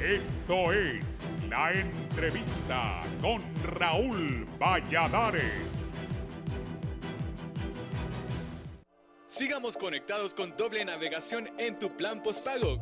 Esto es La Entrevista con Raúl Valladares. Sigamos conectados con doble navegación en tu plan postpago.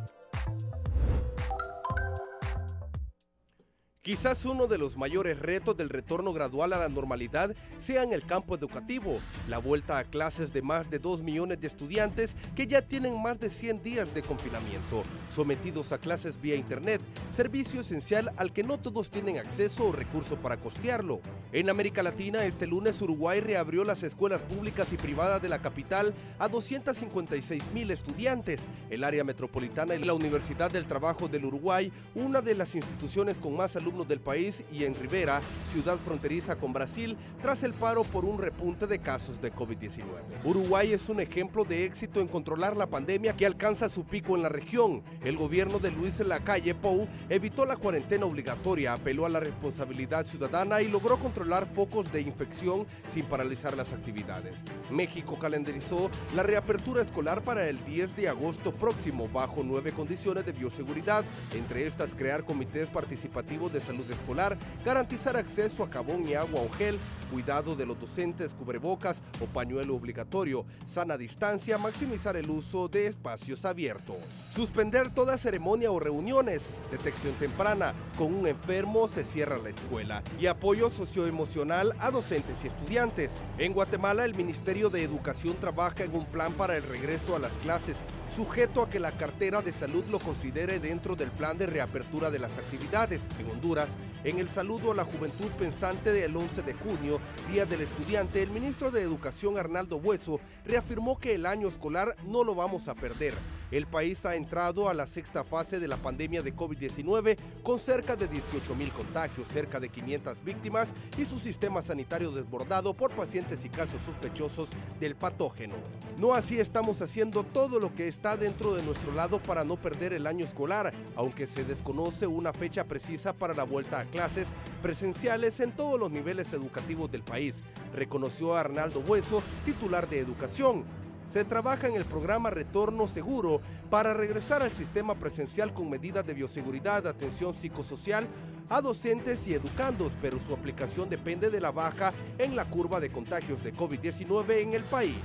Quizás uno de los mayores retos del retorno gradual a la normalidad sea en el campo educativo, la vuelta a clases de más de 2 millones de estudiantes que ya tienen más de 100 días de confinamiento, sometidos a clases vía internet, servicio esencial al que no todos tienen acceso o recurso para costearlo. En América Latina, este lunes Uruguay reabrió las escuelas públicas y privadas de la capital a 256,000 estudiantes. El área metropolitana y la Universidad del Trabajo del Uruguay, una de las instituciones con más alumnos del país, y en Rivera, ciudad fronteriza con Brasil, tras el paro por un repunte de casos de COVID-19. Uruguay es un ejemplo de éxito en controlar la pandemia que alcanza su pico en la región. El gobierno de Luis Lacalle Pou evitó la cuarentena obligatoria, apeló a la responsabilidad ciudadana y logró controlar focos de infección sin paralizar las actividades. México calendarizó la reapertura escolar para el 10 de agosto próximo, bajo 9 condiciones de bioseguridad, entre estas crear comités participativos de salud escolar, garantizar acceso a jabón y agua o gel, cuidado de los docentes, cubrebocas o pañuelo obligatorio, sana distancia, maximizar el uso de espacios abiertos. Suspender toda ceremonia o reuniones, detección temprana, con un enfermo se cierra la escuela y apoyo socioemocional a docentes y estudiantes. En Guatemala, el Ministerio de Educación trabaja en un plan para el regreso a las clases, sujeto a que la cartera de salud lo considere dentro del plan de reapertura de las actividades. En Honduras, en el saludo a la juventud pensante del 11 de junio, Día del Estudiante, el ministro de Educación Arnaldo Bueso reafirmó que el año escolar no lo vamos a perder. El país ha entrado a la sexta fase de la pandemia de COVID-19 con cerca de 18,000 contagios, cerca de 500 víctimas y su sistema sanitario desbordado por pacientes y casos sospechosos del patógeno. No así estamos haciendo todo lo que está dentro de nuestro lado para no perder el año escolar, aunque se desconoce una fecha precisa para la vuelta a clases presenciales en todos los niveles educativos del país, reconoció a Arnaldo Bueso, titular de Educación. Se trabaja en el programa Retorno Seguro para regresar al sistema presencial con medidas de bioseguridad, atención psicosocial a docentes y educandos, pero su aplicación depende de la baja en la curva de contagios de COVID-19 en el país.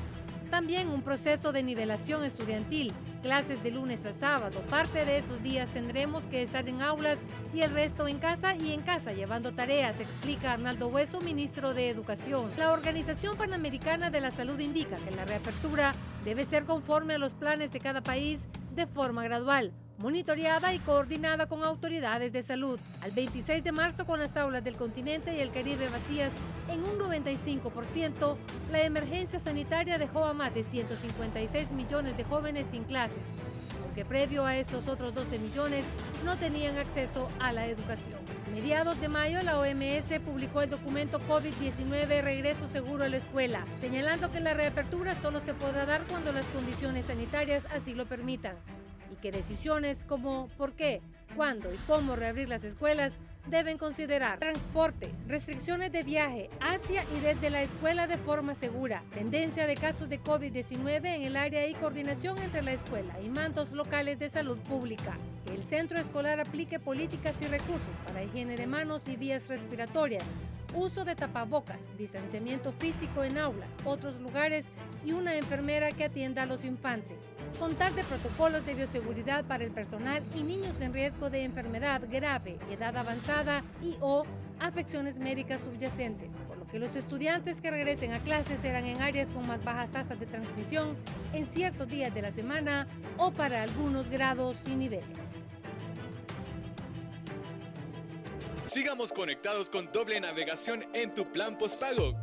También un proceso de nivelación estudiantil, clases de lunes a sábado. Parte de esos días tendremos que estar en aulas y el resto en casa llevando tareas, explica Arnaldo Bueso, ministro de Educación. La Organización Panamericana de la Salud indica que la reapertura debe ser conforme a los planes de cada país de forma gradual, monitoreada y coordinada con autoridades de salud. Al 26 de marzo, con las aulas del continente y el Caribe vacías en un 95%, la emergencia sanitaria dejó a más de 156 millones de jóvenes sin clases, aunque previo a estos otros 12 millones no tenían acceso a la educación. A mediados de mayo, la OMS publicó el documento COVID-19 Regreso Seguro a la Escuela, señalando que la reapertura solo se podrá dar cuando las condiciones sanitarias así lo permitan, y que decisiones como por qué, cuándo y cómo reabrir las escuelas deben considerar transporte, restricciones de viaje hacia y desde la escuela de forma segura, tendencia de casos de COVID-19 en el área y coordinación entre la escuela y mandos locales de salud pública. Que el centro escolar aplique políticas y recursos para higiene de manos y vías respiratorias, uso de tapabocas, distanciamiento físico en aulas, otros lugares y una enfermera que atienda a los infantes. Contar de protocolos de bioseguridad para el personal y niños en riesgo de enfermedad grave, edad avanzada y o afecciones médicas subyacentes, por lo que los estudiantes que regresen a clases serán en áreas con más bajas tasas de transmisión en ciertos días de la semana o para algunos grados y niveles. Sigamos conectados con doble navegación en tu plan postpago.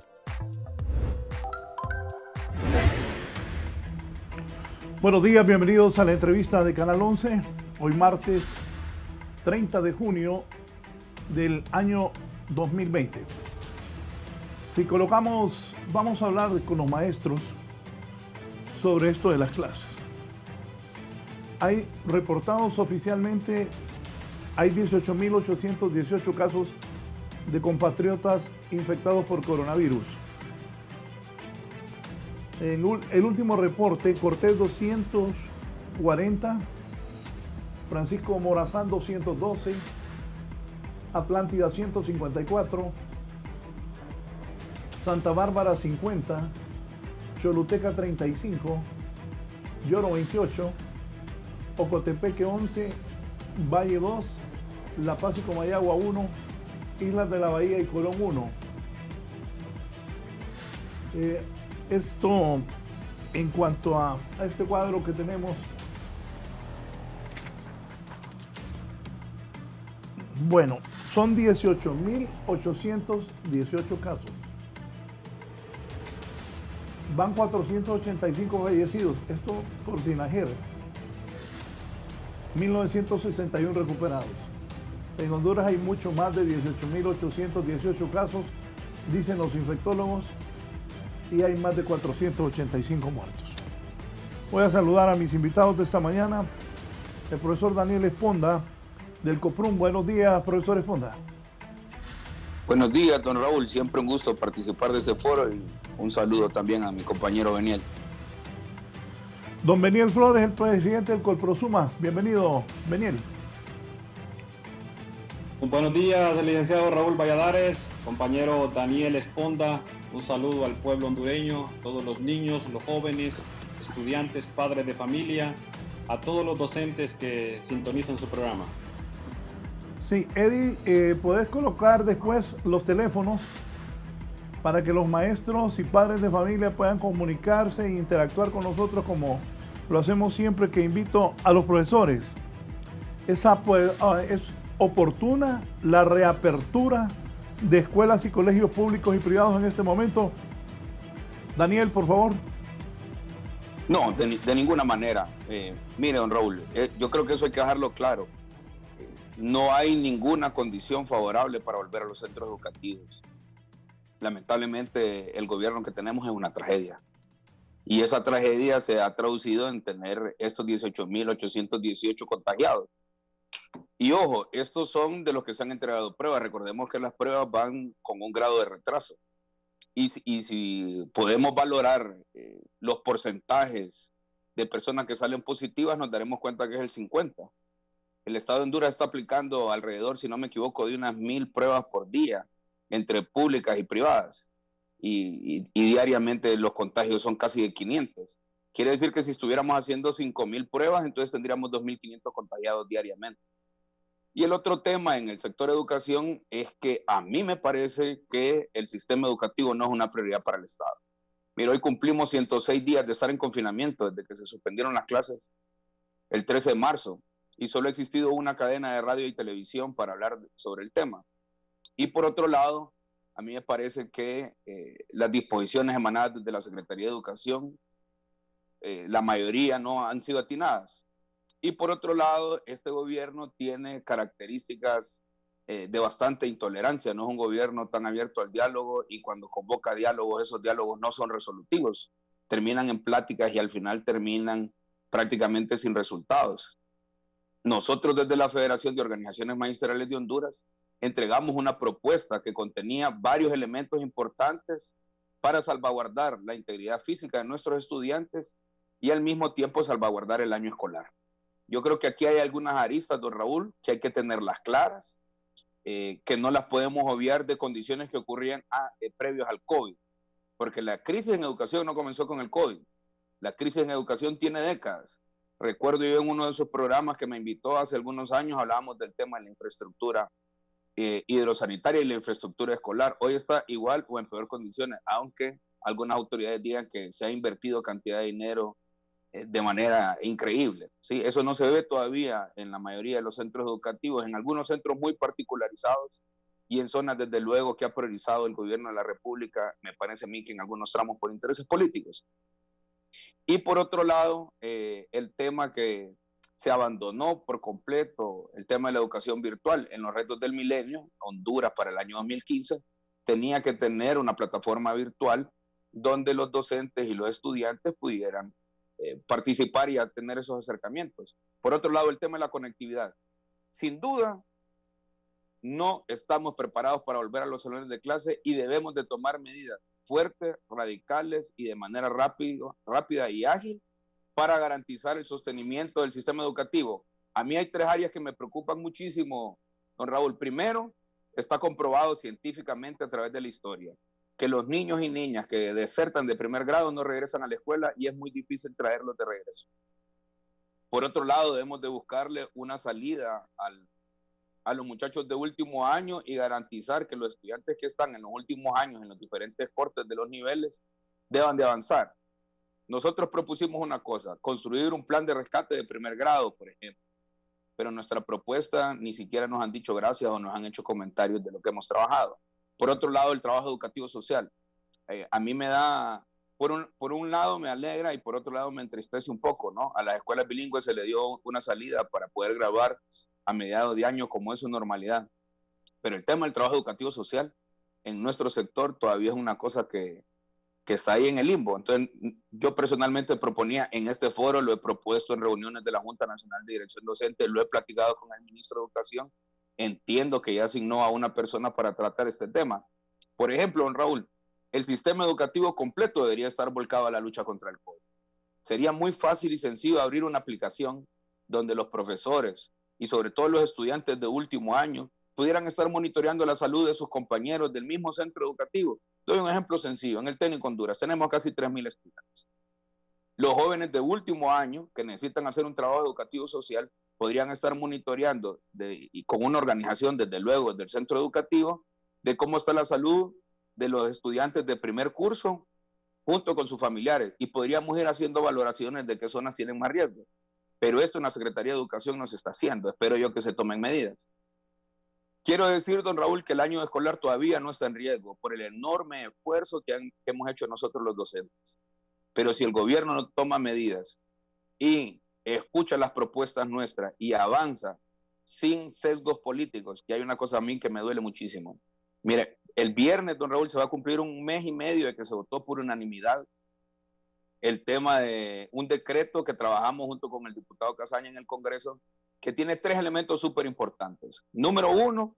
Buenos días, bienvenidos a la entrevista de Canal 11. Hoy martes 30 de junio del año 2020. Vamos a hablar con los maestros sobre esto de las clases. Hay reportados oficialmente, hay 18.818 casos de compatriotas infectados por coronavirus. En el último reporte, Cortés 240, Francisco Morazán 212, Atlántida 154, Santa Bárbara 50, Choluteca 35, Lloro 28, Ocotepeque 11, Valle 2, La Paz y Comayagua 1, Islas de la Bahía y Colón 1. Esto en cuanto a este cuadro que tenemos. Bueno, son 18.818 casos. Van 485 fallecidos. Esto por Sinajera. 1.961 recuperados. En Honduras hay mucho más de 18.818 casos, dicen los infectólogos, y hay más de 485 muertos. Voy a saludar a mis invitados de esta mañana. El profesor Daniel Esponda, del COPRUM. Buenos días, profesor Esponda. Buenos días, don Raúl. Siempre un gusto participar de este foro y un saludo también a mi compañero Beniel. Don Beniel Flores, el presidente del Colprosuma. Bienvenido, Beniel. Buenos días, licenciado Raúl Valladares, compañero Daniel Esponda. Un saludo al pueblo hondureño, todos los niños, los jóvenes, estudiantes, padres de familia, a todos los docentes que sintonizan su programa. Sí, Eddie, podés colocar después los teléfonos para que los maestros y padres de familia puedan comunicarse e interactuar con nosotros como lo hacemos siempre que invito a los profesores. Es oportuna la reapertura de escuelas y colegios públicos y privados en este momento. Daniel, por favor. No, de ninguna manera. Mire, don Raúl, yo creo que eso hay que dejarlo claro. No hay ninguna condición favorable para volver a los centros educativos. Lamentablemente, el gobierno que tenemos es una tragedia. Y esa tragedia se ha traducido en tener estos 18.818 contagiados. Y ojo, estos son de los que se han entregado pruebas. Recordemos que las pruebas van con un grado de retraso. Y si podemos valorar los porcentajes de personas que salen positivas, nos daremos cuenta que es el 50%. El Estado de Honduras está aplicando alrededor, si no me equivoco, de unas 1.000 pruebas por día entre públicas y privadas. Y diariamente los contagios son casi de 500. Quiere decir que si estuviéramos haciendo 5.000 pruebas, entonces tendríamos 2.500 contagiados diariamente. Y el otro tema en el sector educación es que a mí me parece que el sistema educativo no es una prioridad para el Estado. Mira, hoy cumplimos 106 días de estar en confinamiento desde que se suspendieron las clases el 13 de marzo y solo ha existido una cadena de radio y televisión para hablar sobre el tema. Y por otro lado, a mí me parece que las disposiciones emanadas desde la Secretaría de Educación, la mayoría no han sido atinadas. Y por otro lado, este gobierno tiene características de bastante intolerancia. No es un gobierno tan abierto al diálogo y cuando convoca diálogos, esos diálogos no son resolutivos. Terminan en pláticas y al final terminan prácticamente sin resultados. Nosotros desde la Federación de Organizaciones Magistrales de Honduras entregamos una propuesta que contenía varios elementos importantes para salvaguardar la integridad física de nuestros estudiantes y al mismo tiempo salvaguardar el año escolar. Yo creo que aquí hay algunas aristas, don Raúl, que hay que tenerlas claras, que no las podemos obviar de condiciones que ocurrían previos al COVID, porque la crisis en educación no comenzó con el COVID. La crisis en educación tiene décadas. Recuerdo yo en uno de esos programas que me invitó hace algunos años, hablábamos del tema de la infraestructura hidrosanitaria y la infraestructura escolar. Hoy está igual o en peor condiciones, aunque algunas autoridades digan que se ha invertido cantidad de dinero de manera increíble. ¿Sí? Eso no se ve todavía en la mayoría de los centros educativos, en algunos centros muy particularizados y en zonas desde luego que ha priorizado el gobierno de la República, me parece a mí que en algunos tramos por intereses políticos. Y por otro lado, el tema que se abandonó por completo, el tema de la educación virtual en los retos del milenio, Honduras para el año 2015, tenía que tener una plataforma virtual donde los docentes y los estudiantes pudieran participar y a tener esos acercamientos. Por otro lado, el tema de la conectividad. Sin duda, no estamos preparados para volver a los salones de clase y debemos de tomar medidas fuertes, radicales y de manera rápida y ágil para garantizar el sostenimiento del sistema educativo. A mí hay 3 áreas que me preocupan muchísimo, don Raúl. Primero, está comprobado científicamente a través de la historia que los niños y niñas que desertan de primer grado no regresan a la escuela y es muy difícil traerlos de regreso. Por otro lado, debemos de buscarle una salida a los muchachos de último año y garantizar que los estudiantes que están en los últimos años en los diferentes cortes de los niveles deban de avanzar. Nosotros propusimos una cosa, construir un plan de rescate de primer grado, por ejemplo, pero nuestra propuesta ni siquiera nos han dicho gracias o nos han hecho comentarios de lo que hemos trabajado. Por otro lado, el trabajo educativo social. A mí me da, por un lado me alegra y por otro lado me entristece un poco, ¿no? A las escuelas bilingües se le dio una salida para poder graduar a mediados de año como es su normalidad. Pero el tema del trabajo educativo social en nuestro sector todavía es una cosa que está ahí en el limbo. Entonces, yo personalmente proponía en este foro, lo he propuesto en reuniones de la Junta Nacional de Dirección Docente, lo he platicado con el ministro de Educación, entiendo que ya asignó a una persona para tratar este tema. Por ejemplo, don Raúl, el sistema educativo completo debería estar volcado a la lucha contra el COVID. Sería muy fácil y sencillo abrir una aplicación donde los profesores y sobre todo los estudiantes de último año pudieran estar monitoreando la salud de sus compañeros del mismo centro educativo. Doy un ejemplo sencillo. En el Técnico Honduras tenemos casi 3,000 estudiantes. Los jóvenes de último año que necesitan hacer un trabajo educativo social podrían estar monitoreando y con una organización, desde luego, del centro educativo, de cómo está la salud de los estudiantes de primer curso junto con sus familiares y podríamos ir haciendo valoraciones de qué zonas tienen más riesgo. Pero esto en la Secretaría de Educación no se está haciendo. Espero yo que se tomen medidas. Quiero decir, don Raúl, que el año escolar todavía no está en riesgo por el enorme esfuerzo que hemos hecho nosotros los docentes. Pero si el gobierno no toma medidas y escucha las propuestas nuestras y avanza sin sesgos políticos, que hay una cosa a mí que me duele muchísimo. Mire, el viernes, don Raúl, se va a cumplir 1 mes y medio de que se votó por unanimidad el tema de un decreto que trabajamos junto con el diputado Casaña en el Congreso, que tiene 3 elementos súper importantes. Número 1,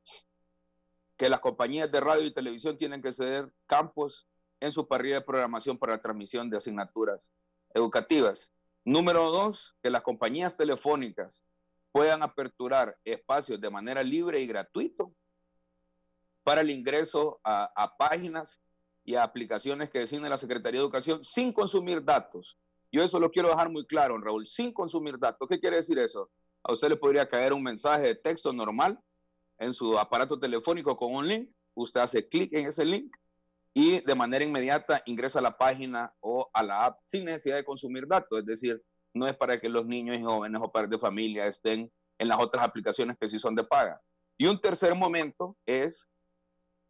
que las compañías de radio y televisión tienen que ceder campos en su parrilla de programación para la transmisión de asignaturas educativas. Número 2, que las compañías telefónicas puedan aperturar espacios de manera libre y gratuito para el ingreso a páginas y a aplicaciones que designe la Secretaría de Educación sin consumir datos. Yo eso lo quiero dejar muy claro, Raúl, sin consumir datos. ¿Qué quiere decir eso? A usted le podría caer un mensaje de texto normal en su aparato telefónico con un link. Usted hace clic en ese link y de manera inmediata ingresa a la página o a la app sin necesidad de consumir datos. Es decir, no es para que los niños y jóvenes o padres de familia estén en las otras aplicaciones que sí son de paga. Y un tercer momento es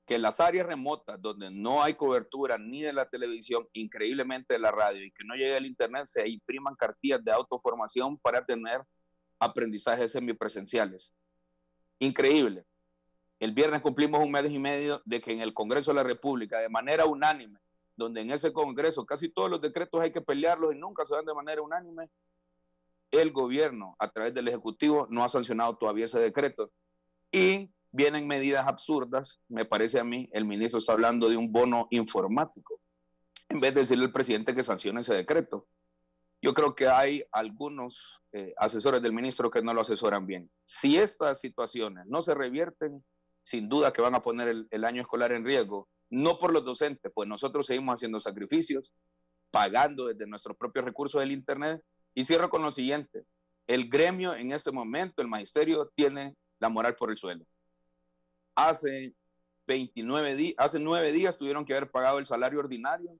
que las áreas remotas donde no hay cobertura ni de la televisión, increíblemente de la radio y que no llega el internet, se impriman cartillas de autoformación para tener aprendizajes semipresenciales. Increíble. El viernes cumplimos 1 mes y medio de que en el Congreso de la República, de manera unánime, donde en ese Congreso casi todos los decretos hay que pelearlos y nunca se dan de manera unánime, el gobierno, a través del Ejecutivo, no ha sancionado todavía ese decreto. Y vienen medidas absurdas, me parece a mí, el ministro está hablando de un bono informático, en vez de decirle al presidente que sancione ese decreto. Yo creo que hay algunos asesores del ministro que no lo asesoran bien. Si estas situaciones no se revierten, sin duda que van a poner el año escolar en riesgo, no por los docentes, pues nosotros seguimos haciendo sacrificios, pagando desde nuestros propios recursos del Internet. Y cierro con lo siguiente, el gremio en este momento, el magisterio, tiene la moral por el suelo. Hace 9 días tuvieron que haber pagado el salario ordinario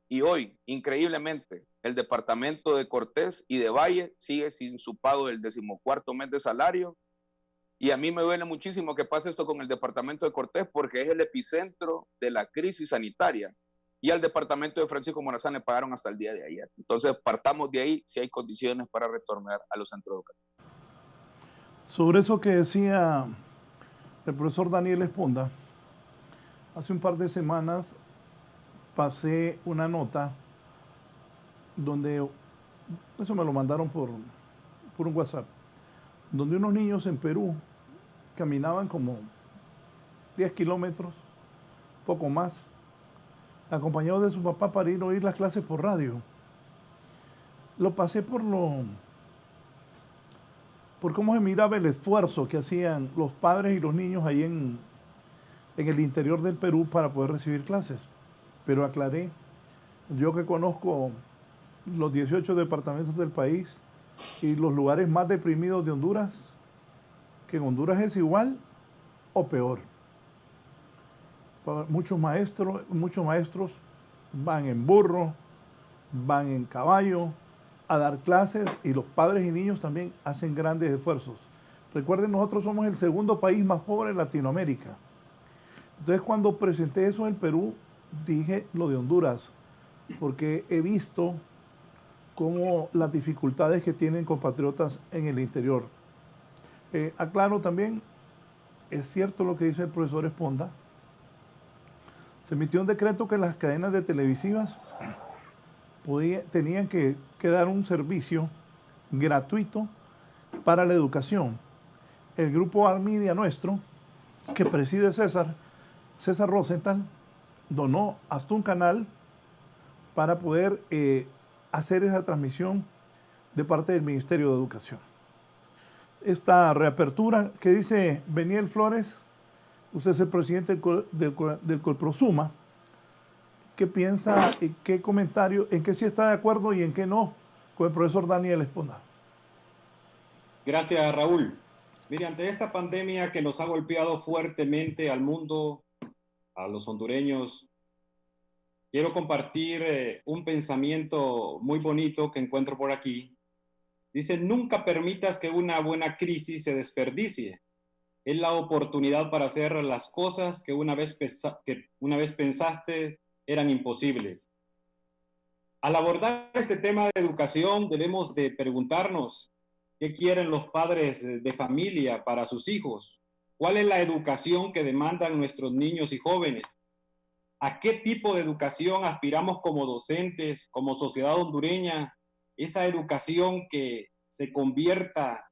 y hoy, increíblemente, el departamento de Cortés y de Valle sigue sin su pago del 14º mes de salario. Y a mí me duele muchísimo que pase esto con el departamento de Cortés porque es el epicentro de la crisis sanitaria. Y al departamento de Francisco Morazán le pagaron hasta el día de ayer. Entonces, partamos de ahí si hay condiciones para retornar a los centros educativos. Sobre eso que decía el profesor Daniel Esponda, hace un par de semanas pasé una nota donde, eso me lo mandaron por un WhatsApp, donde unos niños en Perú caminaban como 10 kilómetros, poco más, acompañados de su papá para ir a oír las clases por radio. Lo pasé por por cómo se miraba el esfuerzo que hacían los padres y los niños ahí en el interior del Perú para poder recibir clases. Pero aclaré, yo que conozco los 18 departamentos del país y los lugares más deprimidos de Honduras, que en Honduras es igual o peor. Muchos maestros van en burro, van en caballo a dar clases, y los padres y niños también hacen grandes esfuerzos. Recuerden, nosotros somos el segundo país más pobre de Latinoamérica. Entonces, cuando presenté eso en el Perú, dije lo de Honduras, porque he visto cómo las dificultades que tienen compatriotas en el interior. Aclaro también, es cierto lo que dice el profesor Esponda. Se emitió un decreto que las cadenas de televisivas tenían que dar un servicio gratuito para la educación. El grupo Armedia nuestro, que preside César Rosenthal, donó hasta un canal para poder hacer esa transmisión de parte del Ministerio de Educación. Esta reapertura que dice Beniel Flores, usted es el presidente del Colprosuma, ¿qué piensa, qué comentario, en qué sí está de acuerdo y en qué no con el profesor Daniel Esponda? Gracias, Raúl. Mire, ante esta pandemia que nos ha golpeado fuertemente al mundo, a los hondureños, quiero compartir un pensamiento muy bonito que encuentro por aquí. Dice, nunca permitas que una buena crisis se desperdicie. Es la oportunidad para hacer las cosas que una vez pensaste eran imposibles. Al abordar este tema de educación, debemos de preguntarnos qué quieren los padres de familia para sus hijos. ¿Cuál es la educación que demandan nuestros niños y jóvenes? ¿A qué tipo de educación aspiramos como docentes, como sociedad hondureña? Esa educación que se convierta,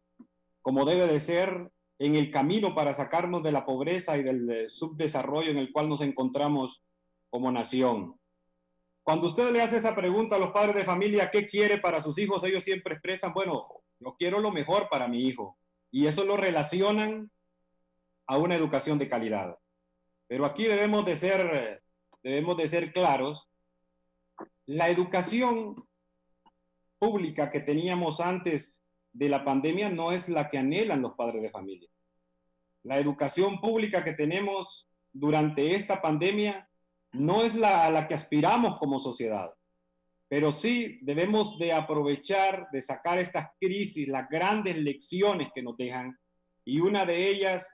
como debe de ser, en el camino para sacarnos de la pobreza y del subdesarrollo en el cual nos encontramos como nación. Cuando usted le hace esa pregunta a los padres de familia, ¿qué quiere para sus hijos? Ellos siempre expresan, bueno, yo quiero lo mejor para mi hijo. Y eso lo relacionan a una educación de calidad. Pero aquí debemos de ser claros. La educación pública que teníamos antes de la pandemia no es la que anhelan los padres de familia. La educación pública que tenemos durante esta pandemia no es a la que aspiramos como sociedad, pero sí debemos de aprovechar, de sacar estas crisis, las grandes lecciones que nos dejan, y una de ellas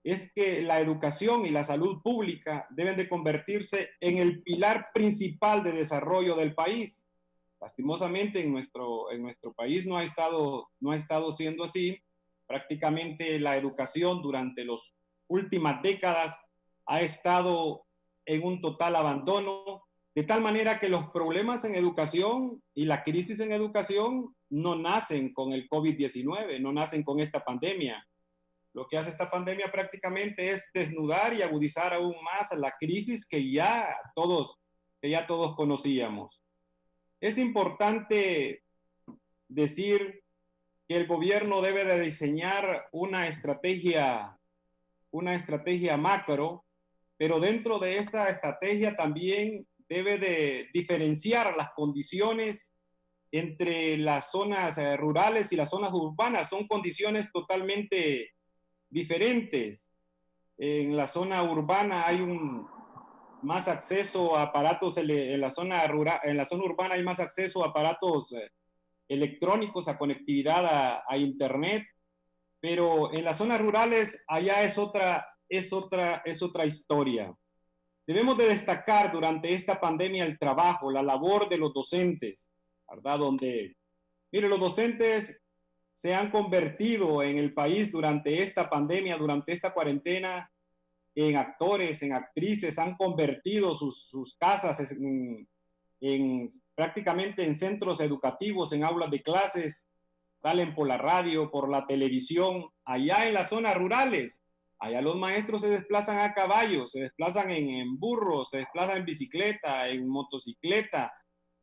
es que la educación y la salud pública deben de convertirse en el pilar principal de desarrollo del país. Lastimosamente en nuestro país no ha estado siendo así. Prácticamente la educación durante las últimas décadas ha estado en un total abandono, de tal manera que los problemas en educación y la crisis en educación no nacen con el COVID-19, no nacen con esta pandemia. Lo que hace esta pandemia prácticamente es desnudar y agudizar aún más la crisis que ya todos conocíamos. Es importante decir que el gobierno debe de diseñar una estrategia macro, pero dentro de esta estrategia también debe de diferenciar las condiciones entre las zonas rurales y las zonas urbanas. Son condiciones totalmente diferentes. En la zona urbana hay más acceso a aparatos, en la zona urbana hay más acceso a aparatos electrónicos, a conectividad a internet, pero en las zonas rurales allá es otra historia. Debemos de destacar durante esta pandemia el trabajo, la labor de los docentes, ¿verdad? Mire, los docentes se han convertido en el país durante esta pandemia, durante esta cuarentena, en actores, en actrices, han convertido sus casas prácticamente en centros educativos, en aulas de clases, salen por la radio, por la televisión, allá en las zonas rurales. Allá los maestros se desplazan a caballo, se desplazan en burros, se desplazan en bicicleta, en motocicleta,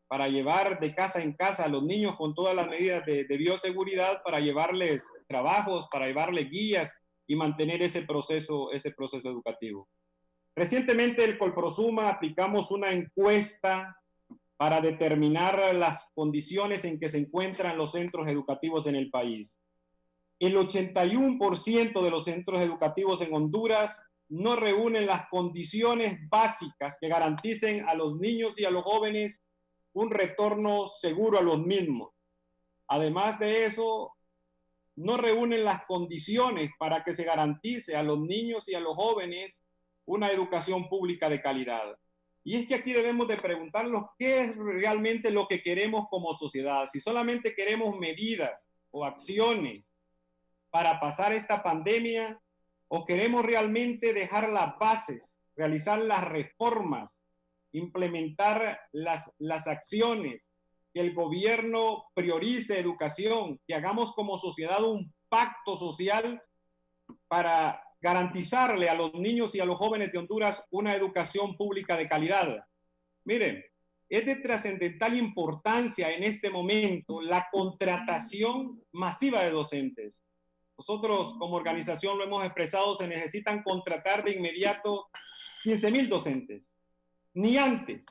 para llevar de casa en casa a los niños con todas las medidas de bioseguridad, para llevarles trabajos, para llevarles guías y mantener ese proceso educativo. Recientemente el Colprosuma aplicamos una encuesta para determinar las condiciones en que se encuentran los centros educativos en el país. El 81% de los centros educativos en Honduras no reúnen las condiciones básicas que garanticen a los niños y a los jóvenes un retorno seguro a los mismos. Además de eso, no reúnen las condiciones para que se garantice a los niños y a los jóvenes una educación pública de calidad. Y es que aquí debemos de preguntarnos qué es realmente lo que queremos como sociedad. Si solamente queremos medidas o acciones para pasar esta pandemia, o queremos realmente dejar las bases, realizar las reformas, implementar las acciones, que el gobierno priorice educación, que hagamos como sociedad un pacto social para garantizarle a los niños y a los jóvenes de Honduras una educación pública de calidad. Miren, es de trascendental importancia en este momento la contratación masiva de docentes. Nosotros como organización lo hemos expresado, se necesitan contratar de inmediato 15,000 docentes. Ni antes,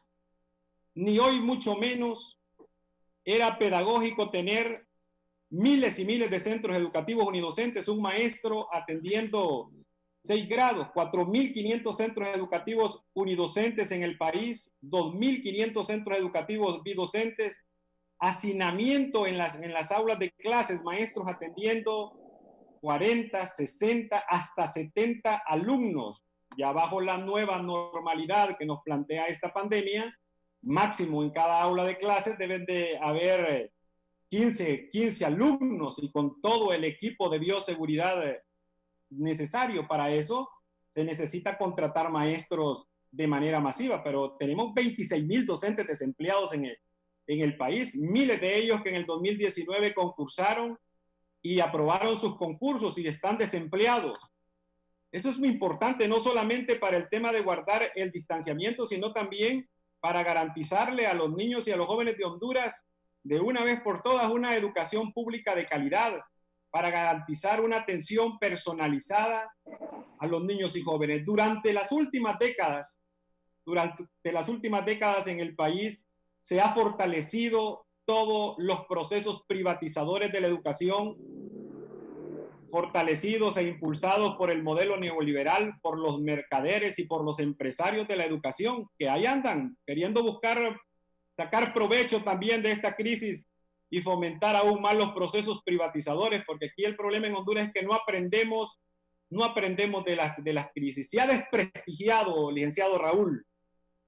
ni hoy mucho menos, era pedagógico tener miles y miles de centros educativos unidocentes, un maestro atendiendo 6 grados, 4.500 centros educativos unidocentes en el país, 2.500 centros educativos bidocentes, hacinamiento en las aulas de clases, maestros atendiendo 40, 60, hasta 70 alumnos. Ya bajo la nueva normalidad que nos plantea esta pandemia, máximo en cada aula de clases deben de haber 15 alumnos, y con todo el equipo de bioseguridad necesario para eso, se necesita contratar maestros de manera masiva, pero tenemos 26,000 docentes desempleados en el país, miles de ellos que en el 2019 concursaron y aprobaron sus concursos y están desempleados. Eso es muy importante, no solamente para el tema de guardar el distanciamiento, sino también para garantizarle a los niños y a los jóvenes de Honduras de una vez por todas una educación pública de calidad, para garantizar una atención personalizada a los niños y jóvenes. Durante las últimas décadas en el país se ha fortalecido todos los procesos privatizadores de la educación, fortalecidos e impulsados por el modelo neoliberal, por los mercaderes y por los empresarios de la educación, que ahí andan queriendo sacar provecho también de esta crisis y fomentar aún más los procesos privatizadores, porque aquí el problema en Honduras es que no aprendemos de las crisis. Se ha desprestigiado, licenciado Raúl,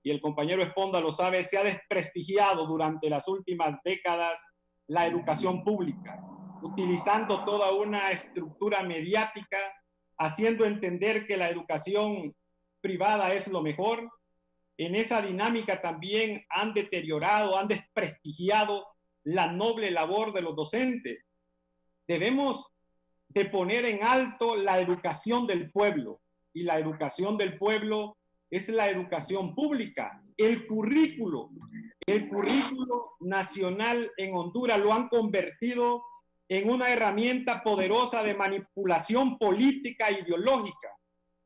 y el compañero Esponda lo sabe, se ha desprestigiado durante las últimas décadas la educación pública, utilizando toda una estructura mediática, haciendo entender que la educación privada es lo mejor. En esa dinámica también han deteriorado, han desprestigiado la noble labor de los docentes. Debemos de poner en alto la educación del pueblo, y la educación del pueblo es la educación pública. El currículo nacional en Honduras lo han convertido en una herramienta poderosa de manipulación política e ideológica,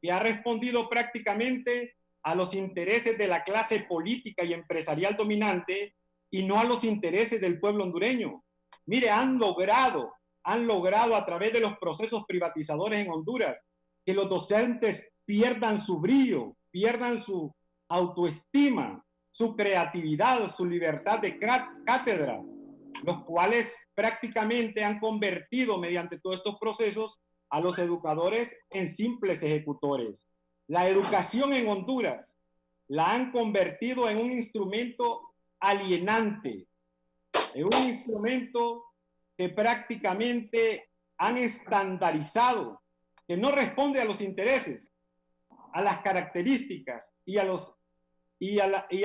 que ha respondido prácticamente a los intereses de la clase política y empresarial dominante y no a los intereses del pueblo hondureño. Mire, han logrado a través de los procesos privatizadores en Honduras que los docentes pierdan su brillo, pierdan su autoestima, su creatividad, su libertad de cátedra, los cuales prácticamente han convertido mediante todos estos procesos a los educadores en simples ejecutores. La educación en Honduras la han convertido en un instrumento alienante, en un instrumento que prácticamente han estandarizado, que no responde a los intereses, a las características y a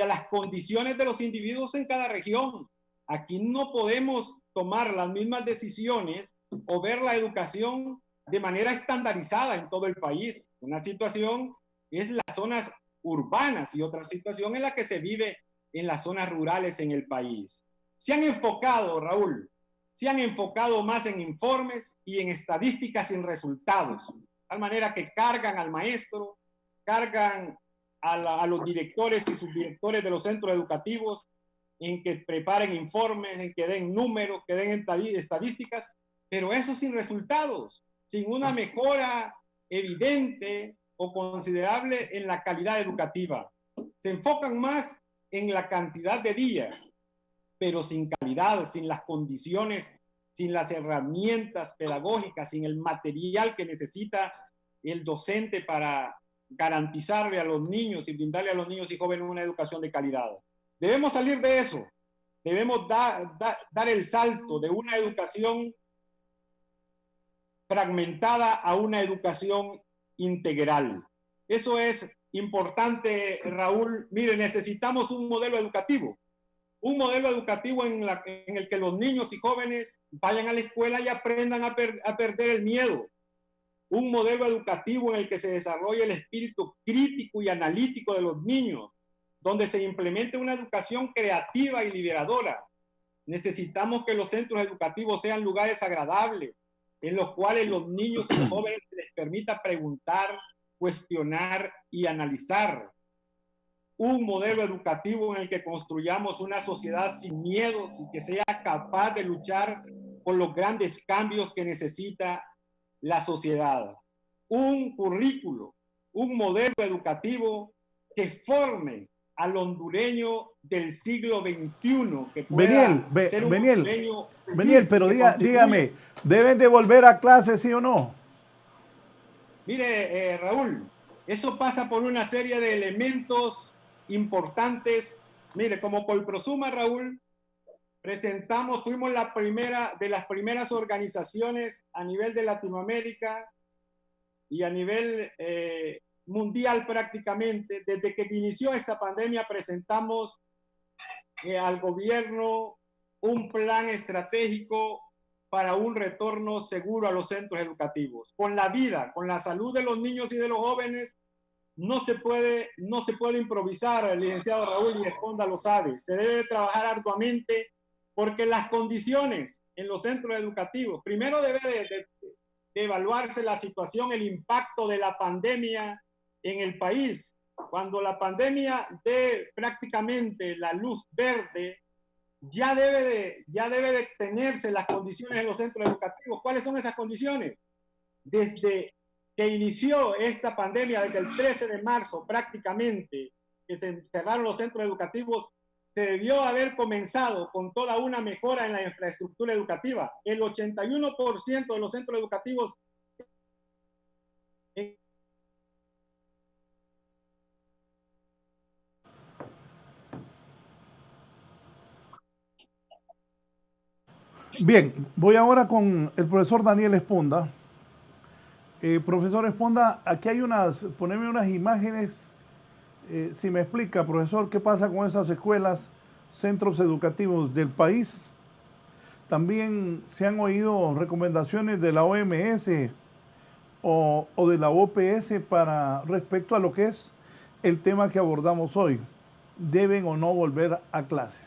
las condiciones de los individuos en cada región. Aquí no podemos tomar las mismas decisiones o ver la educación de manera estandarizada en todo el país. Una situación es las zonas urbanas y otra situación es la que se vive en las zonas rurales en el país. Se han enfocado, Raúl, se han enfocado más en informes y en estadísticas sin resultados, de tal manera que cargan al maestro, cargan a los directores y subdirectores de los centros educativos en que preparen informes, en que den números, que den estadísticas, pero eso sin resultados, sin una mejora evidente o considerable en la calidad educativa. Se enfocan más en la cantidad de días, pero sin calidad, sin las condiciones, sin las herramientas pedagógicas, sin el material que necesita el docente para garantizarle a los niños y brindarle a los niños y jóvenes una educación de calidad. Debemos salir de eso. Debemos dar el salto de una educación fragmentada a una educación integral. Eso es importante, Raúl. Mire, necesitamos un modelo educativo en el que los niños y jóvenes vayan a la escuela y aprendan a perder el miedo. Un modelo educativo en el que se desarrolle el espíritu crítico y analítico de los niños, donde se implemente una educación creativa y liberadora. Necesitamos que los centros educativos sean lugares agradables, en los cuales los niños y los jóvenes se les permita preguntar, cuestionar y analizar. Un modelo educativo en el que construyamos una sociedad sin miedos y que sea capaz de luchar con los grandes cambios que necesita la sociedad. Un currículo, un modelo educativo que forme al hondureño del siglo XXI, que pueda ser un hondureño feliz. Beniel, pero dígame, ¿deben de volver a clases, sí o no? Mire, Raúl, eso pasa por una serie de elementos importantes. Mire, como Colprosuma, Raúl, fuimos de las primeras organizaciones a nivel de Latinoamérica y a nivel mundial prácticamente. Desde que inició esta pandemia presentamos al gobierno un plan estratégico para un retorno seguro a los centros educativos. Con la vida, con la salud de los niños y de los jóvenes, no se puede improvisar, el licenciado Raúl y Esponda lo sabe. Se debe trabajar arduamente porque las condiciones en los centros educativos, primero debe de evaluarse la situación, el impacto de la pandemia en el país. Cuando la pandemia dé prácticamente la luz verde, ya debe de tenerse las condiciones en los centros educativos. ¿Cuáles son esas condiciones? Desde que inició esta pandemia, desde el 13 de marzo prácticamente, que se cerraron los centros educativos, se debió haber comenzado con toda una mejora en la infraestructura educativa. El 81% de los centros educativos Bien, voy ahora con el profesor Daniel Esponda. Profesor Esponda, aquí hay poneme unas imágenes. Si me explica, profesor, qué pasa con esas escuelas, centros educativos del país. También se han oído recomendaciones de la OMS o de la OPS respecto a lo que es el tema que abordamos hoy. ¿Deben o no volver a clases?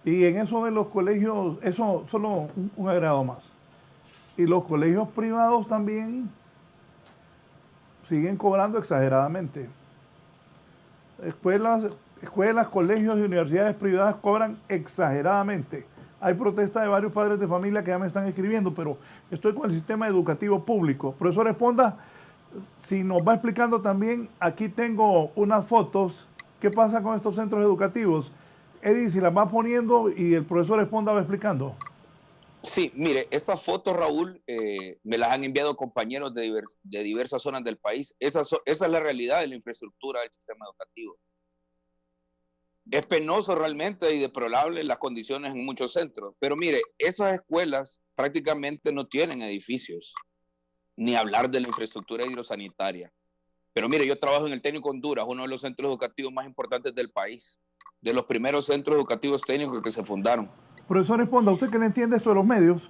Y en eso de los colegios, eso solo un agrado más. Y los colegios privados también siguen cobrando exageradamente. Escuelas, colegios y universidades privadas cobran exageradamente. Hay protestas de varios padres de familia que ya me están escribiendo, pero estoy con el sistema educativo público. Profesor Esponda, si nos va explicando también, aquí tengo unas fotos. ¿Qué pasa con estos centros educativos? Eddie, si las va poniendo y el profesor Esponda va explicando. Sí, mire, estas fotos, Raúl, me las han enviado compañeros de diversas zonas del país. Esa es la realidad de la infraestructura del sistema educativo. Es penoso realmente y deplorable las condiciones en muchos centros. Pero mire, esas escuelas prácticamente no tienen edificios, ni hablar de la infraestructura hidrosanitaria. Pero mire, yo trabajo en el Técnico Honduras, uno de los centros educativos más importantes del país, de los primeros centros educativos técnicos que se fundaron. Profesor Esponda, usted que le entiende esto de los medios,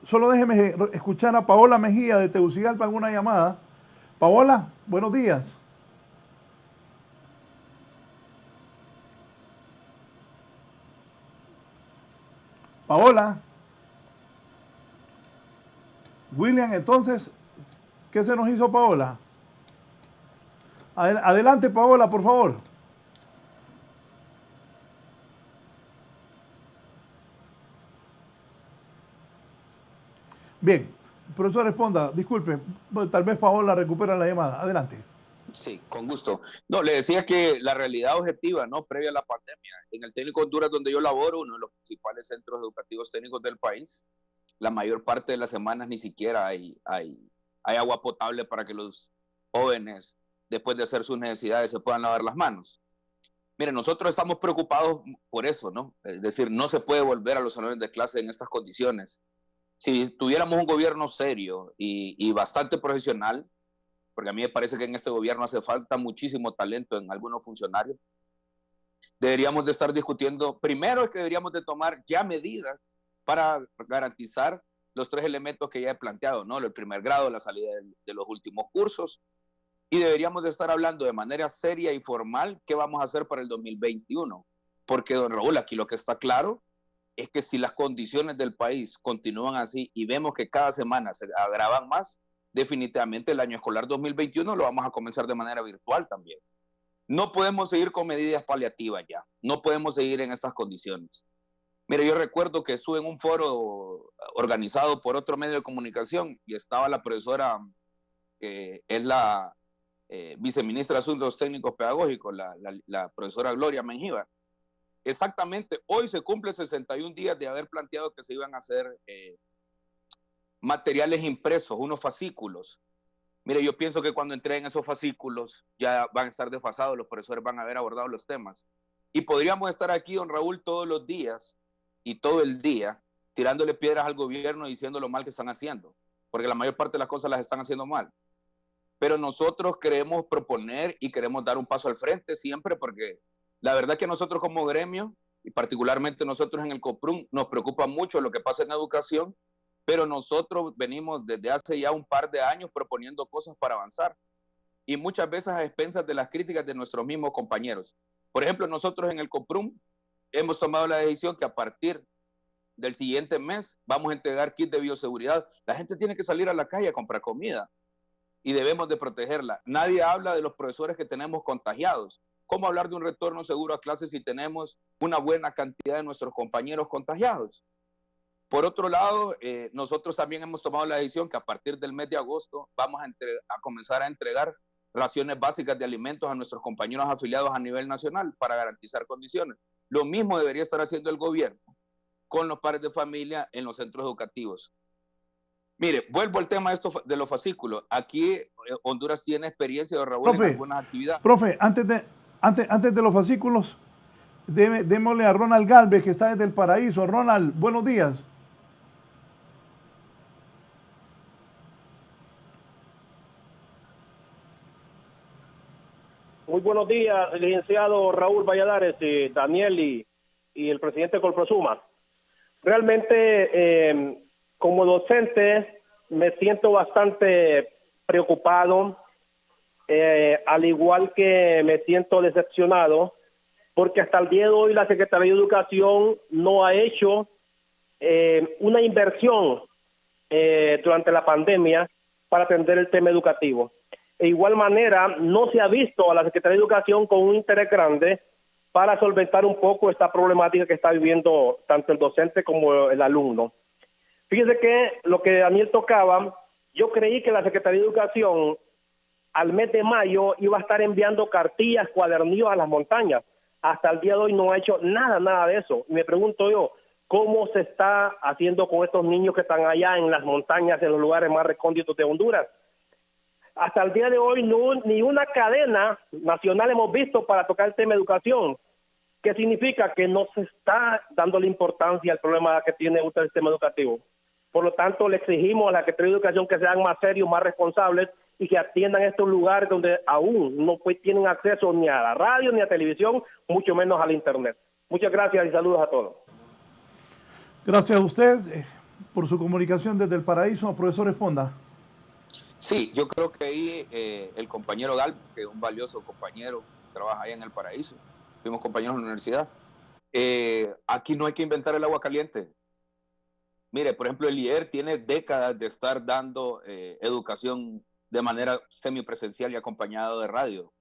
solo déjeme escuchar a Paola Mejía de Tegucigalpa en una llamada. Paola, buenos días. Paola. William, entonces, ¿qué se nos hizo Paola? Adelante, Paola, por favor. Bien, profesor, responda. Disculpe, tal vez Paola recupera la llamada. Adelante. Sí, con gusto. No, le decía que la realidad objetiva, ¿no? Previa a la pandemia, en el Técnico Honduras, donde yo laboro, uno de los principales centros educativos técnicos del país, la mayor parte de las semanas ni siquiera hay agua potable para que los jóvenes, después de hacer sus necesidades, se puedan lavar las manos. Miren, nosotros estamos preocupados por eso, ¿no? Es decir, no se puede volver a los salones de clase en estas condiciones. Si tuviéramos un gobierno serio y bastante profesional, porque a mí me parece que en este gobierno hace falta muchísimo talento en algunos funcionarios, deberíamos de estar discutiendo, primero es que deberíamos de tomar ya medidas para garantizar los 3 elementos que ya he planteado, ¿no? El primer grado, la salida de los últimos cursos, y deberíamos de estar hablando de manera seria y formal qué vamos a hacer para el 2021, porque don Raúl, aquí lo que está claro es que si las condiciones del país continúan así y vemos que cada semana se agravan más, definitivamente el año escolar 2021 lo vamos a comenzar de manera virtual también. No podemos seguir con medidas paliativas ya, no podemos seguir en estas condiciones. Mire, yo recuerdo que estuve en un foro organizado por otro medio de comunicación y estaba la profesora, que es la viceministra de Asuntos Técnicos Pedagógicos, la profesora Gloria Mengíbar. Exactamente, hoy se cumple 61 días de haber planteado que se iban a hacer materiales impresos, unos fascículos. Mire, yo pienso que cuando entreguen esos fascículos ya van a estar desfasados, los profesores van a haber abordado los temas. Y podríamos estar aquí, don Raúl, todos los días y todo el día tirándole piedras al gobierno y diciendo lo mal que están haciendo, porque la mayor parte de las cosas las están haciendo mal. Pero nosotros queremos proponer y queremos dar un paso al frente siempre, porque la verdad que nosotros como gremio, y particularmente nosotros en el COPRUM, nos preocupa mucho lo que pasa en educación, pero nosotros venimos desde hace ya un par de años proponiendo cosas para avanzar, y muchas veces a expensas de las críticas de nuestros mismos compañeros. Por ejemplo, nosotros en el COPRUM hemos tomado la decisión que a partir del siguiente mes vamos a entregar kits de bioseguridad. La gente tiene que salir a la calle a comprar comida y debemos de protegerla. Nadie habla de los profesores que tenemos contagiados. ¿Cómo hablar de un retorno seguro a clases si tenemos una buena cantidad de nuestros compañeros contagiados? Por otro lado, nosotros también hemos tomado la decisión que a partir del mes de agosto vamos a comenzar a entregar raciones básicas de alimentos a nuestros compañeros afiliados a nivel nacional para garantizar condiciones. Lo mismo debería estar haciendo el gobierno con los padres de familia en los centros educativos. Mire, vuelvo al tema de los fascículos. Aquí Honduras tiene experiencia de Raúl en algunas actividades. Profe, antes de los fascículos, démosle a Ronald Galvez, que está desde el Paraíso. Ronald, buenos días. Muy buenos días, licenciado Raúl Valladares, Daniel y el presidente Colprosuma. Realmente, como docente, me siento bastante preocupado, al igual que me siento decepcionado, porque hasta el día de hoy la Secretaría de Educación no ha hecho una inversión durante la pandemia para atender el tema educativo. De igual manera, no se ha visto a la Secretaría de Educación con un interés grande para solventar un poco esta problemática que está viviendo tanto el docente como el alumno. Fíjese que lo que Daniel tocaba, yo creí que la Secretaría de Educación al mes de mayo iba a estar enviando cartillas, cuadernillos a las montañas. Hasta el día de hoy no ha hecho nada de eso. Me pregunto yo, ¿cómo se está haciendo con estos niños que están allá en las montañas, en los lugares más recónditos de Honduras? Hasta el día de hoy ni una cadena nacional hemos visto para tocar el tema de educación. ¿Qué significa? Que no se está dando la importancia al problema que tiene el sistema educativo. Por lo tanto, le exigimos a la Secretaría de Educación que sean más serios, más responsables y que atiendan estos lugares donde aún no tienen acceso ni a la radio ni a televisión, mucho menos al internet. Muchas gracias y saludos a todos. Gracias a usted por su comunicación desde el Paraíso. Profesor Esponda. Sí, yo creo que ahí el compañero Gal, que es un valioso compañero, trabaja ahí en el Paraíso, fuimos compañeros en la universidad. Aquí no hay que inventar el agua caliente. Mire, por ejemplo, el IER tiene décadas de estar dando educación de manera semipresencial y acompañado de radio.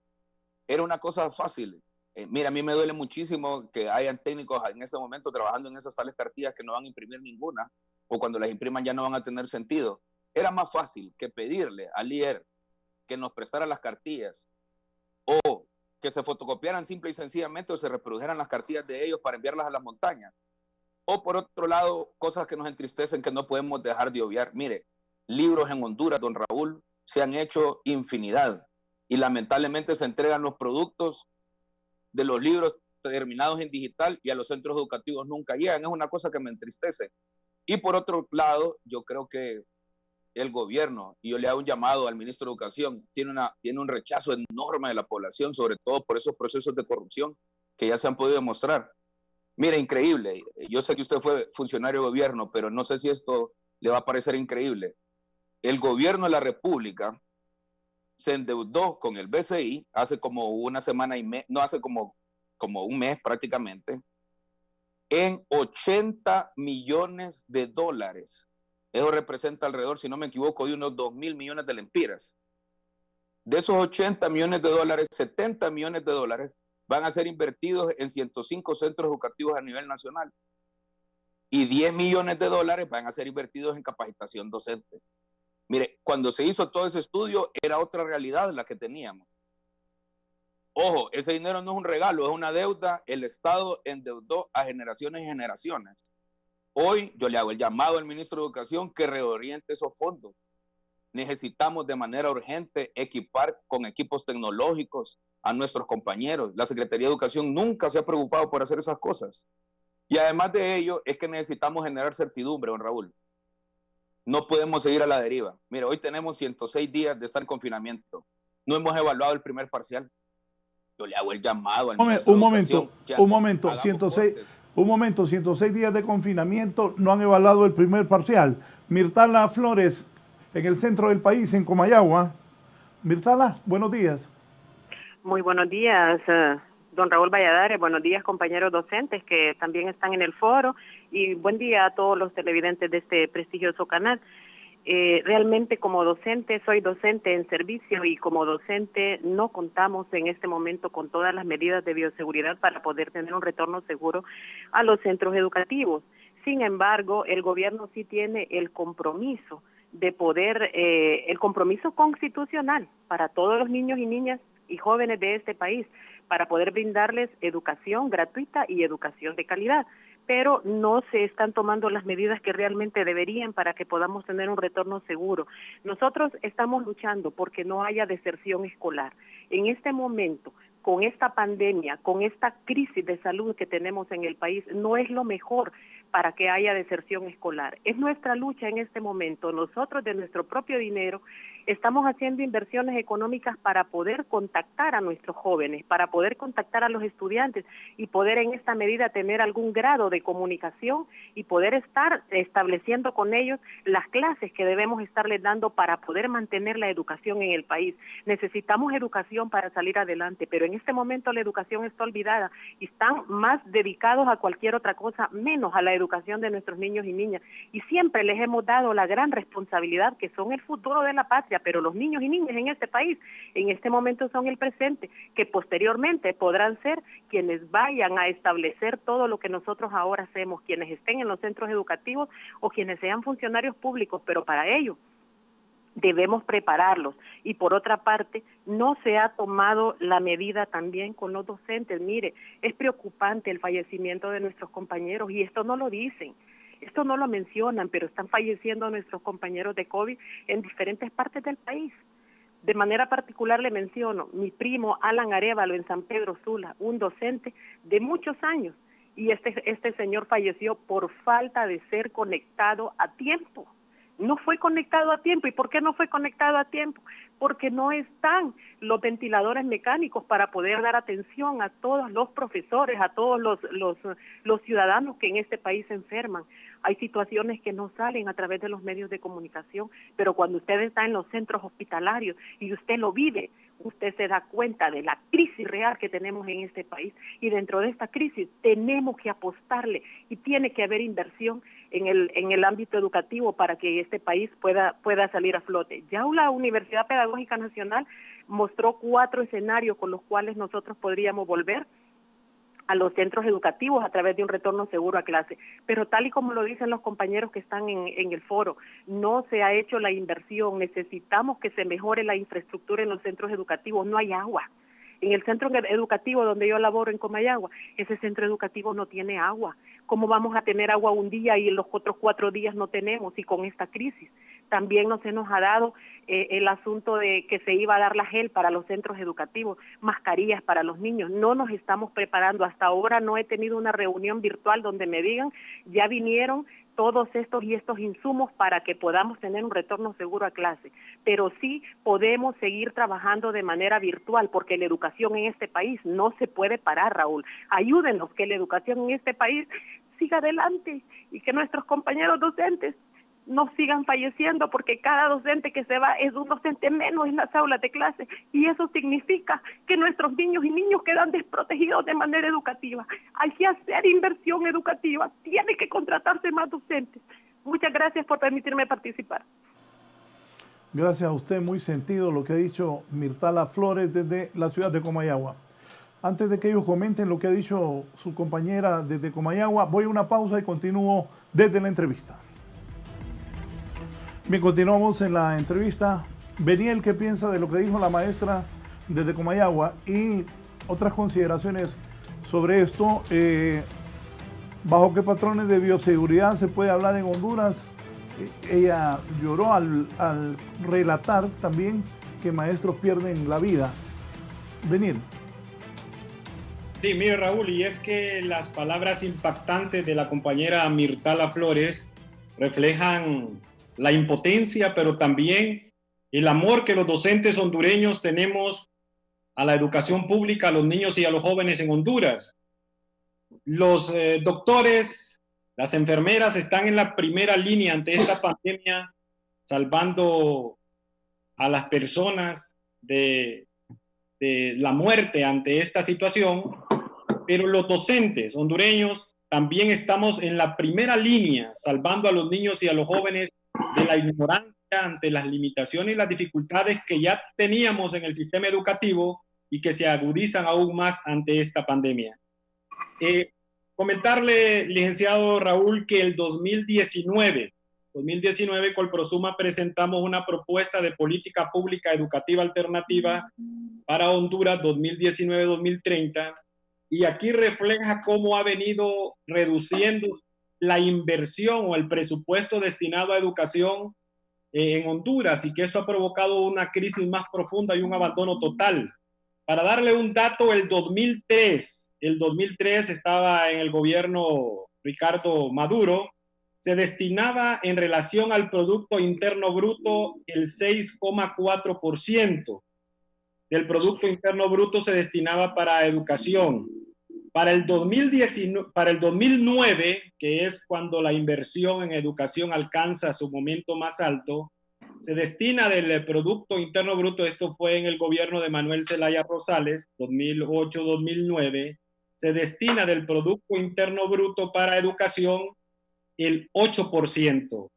Era una cosa fácil. Mira, a mí me duele muchísimo que hayan técnicos en ese momento trabajando en esas tales cartillas que no van a imprimir ninguna, o cuando las impriman ya no van a tener sentido. Era más fácil que pedirle al IER que nos prestara las cartillas, o que se fotocopiaran simple y sencillamente, o se reprodujeran las cartillas de ellos para enviarlas a las montañas. O por otro lado, cosas que nos entristecen que no podemos dejar de obviar. Mire, libros en Honduras, don Raúl, se han hecho infinidad, y lamentablemente se entregan los productos de los libros terminados en digital y a los centros educativos nunca llegan. Es una cosa que me entristece. Y por otro lado, yo creo que el gobierno, y yo le hago un llamado al ministro de Educación, tiene un rechazo enorme de la población, sobre todo por esos procesos de corrupción que ya se han podido demostrar. Mire, increíble. Yo sé que usted fue funcionario de gobierno, pero no sé si esto le va a parecer increíble. El gobierno de la República se endeudó con el BCI hace como una semana y no hace como un mes prácticamente, en 80 millones de dólares. Eso representa alrededor, si no me equivoco, de unos 2.000 millones de lempiras. De esos 80 millones de dólares, 70 millones de dólares van a ser invertidos en 105 centros educativos a nivel nacional. Y 10 millones de dólares van a ser invertidos en capacitación docente. Mire, cuando se hizo todo ese estudio, era otra realidad la que teníamos. Ojo, ese dinero no es un regalo, es una deuda. El Estado endeudó a generaciones y generaciones. Hoy yo le hago el llamado al ministro de Educación que reoriente esos fondos. Necesitamos de manera urgente equipar con equipos tecnológicos a nuestros compañeros. La Secretaría de Educación nunca se ha preocupado por hacer esas cosas. Y además de ello, es que necesitamos generar certidumbre, don Raúl. No podemos seguir a la deriva. Mire, hoy tenemos 106 días de estar en confinamiento. No hemos evaluado el primer parcial. Yo le hago el llamado al ministro de Educación. Un momento, 106 días de confinamiento, no han evaluado el primer parcial. Mirtala Flores, en el centro del país, en Comayagua. Mirtala, buenos días. Muy buenos días, don Raúl Valladares. Buenos días, compañeros docentes que también están en el foro. Y buen día a todos los televidentes de este prestigioso canal. Realmente como docente, soy docente en servicio y como docente no contamos en este momento con todas las medidas de bioseguridad para poder tener un retorno seguro a los centros educativos. Sin embargo, el gobierno sí tiene el compromiso de poder, el compromiso constitucional para todos los niños y niñas y jóvenes de este país, para poder brindarles educación gratuita y educación de calidad. Pero no se están tomando las medidas que realmente deberían para que podamos tener un retorno seguro. Nosotros estamos luchando porque no haya deserción escolar. En este momento, con esta pandemia, con esta crisis de salud que tenemos en el país, no es lo mejor para que haya deserción escolar. Es nuestra lucha en este momento. Nosotros de nuestro propio dinero estamos haciendo inversiones económicas para poder contactar a nuestros jóvenes, para poder contactar a los estudiantes y poder en esta medida tener algún grado de comunicación y poder estar estableciendo con ellos las clases que debemos estarles dando para poder mantener la educación en el país. Necesitamos educación para salir adelante, pero en este momento la educación está olvidada y están más dedicados a cualquier otra cosa, menos a la educación de nuestros niños y niñas. Y siempre les hemos dado la gran responsabilidad que son el futuro de la patria, pero los niños y niñas en este país en este momento son el presente, que posteriormente podrán ser quienes vayan a establecer todo lo que nosotros ahora hacemos, quienes estén en los centros educativos o quienes sean funcionarios públicos, pero para ello debemos prepararlos. Y por otra parte, no se ha tomado la medida también con los docentes. Mire, es preocupante el fallecimiento de nuestros compañeros y esto no lo dicen. Esto no lo mencionan, pero están falleciendo nuestros compañeros de COVID en diferentes partes del país. De manera particular le menciono mi primo Alan Arévalo en San Pedro Sula, un docente de muchos años, y este señor falleció por falta de ser conectado a tiempo. No fue conectado a tiempo. ¿Y por qué no fue conectado a tiempo? Porque no están los ventiladores mecánicos para poder dar atención a todos los profesores, a todos los ciudadanos que en este país se enferman. Hay situaciones que no salen a través de los medios de comunicación, pero cuando usted está en los centros hospitalarios y usted lo vive, usted se da cuenta de la crisis real que tenemos en este país. Y dentro de esta crisis tenemos que apostarle y tiene que haber inversión en el ámbito educativo para que este país pueda salir a flote. Ya la Universidad Pedagógica Nacional mostró 4 escenarios con los cuales nosotros podríamos volver a los centros educativos a través de un retorno seguro a clase. Pero tal y como lo dicen los compañeros que están en el foro, no se ha hecho la inversión, necesitamos que se mejore la infraestructura en los centros educativos, no hay agua. En el centro educativo donde yo laboro en Comayagua, ese centro educativo no tiene agua. ¿Cómo vamos a tener agua un día y los otros 4 días no tenemos? Y con esta crisis también no se nos ha dado el asunto de que se iba a dar la gel para los centros educativos, mascarillas para los niños. No nos estamos preparando. Hasta ahora no he tenido una reunión virtual donde me digan, ya vinieron todos estos insumos para que podamos tener un retorno seguro a clase. Pero sí podemos seguir trabajando de manera virtual, porque la educación en este país no se puede parar, Raúl. Ayúdenos que la educación en este país siga adelante y que nuestros compañeros docentes no sigan falleciendo, porque cada docente que se va es un docente menos en las aulas de clase, y eso significa que nuestros niños y niños quedan desprotegidos de manera educativa. Hay que hacer inversión educativa, tiene que contratarse más docentes. Muchas gracias por permitirme participar. Gracias a usted, muy sentido lo que ha dicho Mirtala Flores desde la ciudad de Comayagua. Antes de que ellos comenten lo que ha dicho su compañera desde Comayagua, voy a una pausa y continúo desde la entrevista. Bien, continuamos en la entrevista. Beniel, ¿qué piensa de lo que dijo la maestra desde Comayagua? Y otras consideraciones sobre esto. ¿Bajo qué patrones de bioseguridad se puede hablar en Honduras? Ella lloró al relatar también que maestros pierden la vida. Beniel. Sí, mire, Raúl, y es que las palabras impactantes de la compañera Mirtala Flores reflejan la impotencia, pero también el amor que los docentes hondureños tenemos a la educación pública, a los niños y a los jóvenes en Honduras. Los doctores, las enfermeras están en la primera línea ante esta pandemia, salvando a las personas de la muerte ante esta situación, pero los docentes hondureños también estamos en la primera línea, salvando a los niños y a los jóvenes de la ignorancia ante las limitaciones y las dificultades que ya teníamos en el sistema educativo y que se agudizan aún más ante esta pandemia. Comentarle, licenciado Raúl, que el 2019 Colprosuma presentamos una propuesta de política pública educativa alternativa para Honduras 2019-2030, y aquí refleja cómo ha venido reduciendo la inversión o el presupuesto destinado a educación en Honduras, y que eso ha provocado una crisis más profunda y un abandono total. Para darle un dato, el 2003 estaba en el gobierno Ricardo Maduro, se destinaba en relación al Producto Interno Bruto el 6,4% del Producto Interno Bruto se destinaba para educación. Para el 2009, que es cuando la inversión en educación alcanza su momento más alto, se destina del Producto Interno Bruto, esto fue en el gobierno de Manuel Zelaya Rosales, 2008-2009, se destina del Producto Interno Bruto para educación el 8%.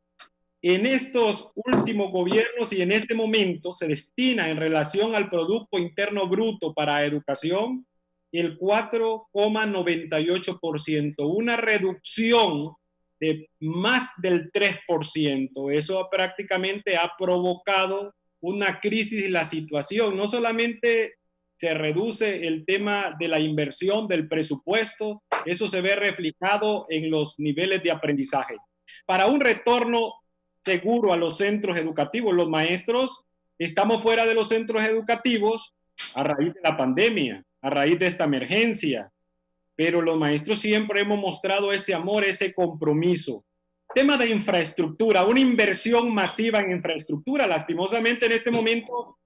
En estos últimos gobiernos y en este momento se destina en relación al Producto Interno Bruto para educación el 4,98%, una reducción de más del 3%. Eso prácticamente ha provocado una crisis en la situación. No solamente se reduce el tema de la inversión, del presupuesto, eso se ve reflejado en los niveles de aprendizaje. Para un retorno seguro a los centros educativos, los maestros estamos fuera de los centros educativos a raíz de la pandemia, a raíz de esta emergencia, pero los maestros siempre hemos mostrado ese amor, ese compromiso. Tema de infraestructura, una inversión masiva en infraestructura. Lastimosamente en este momento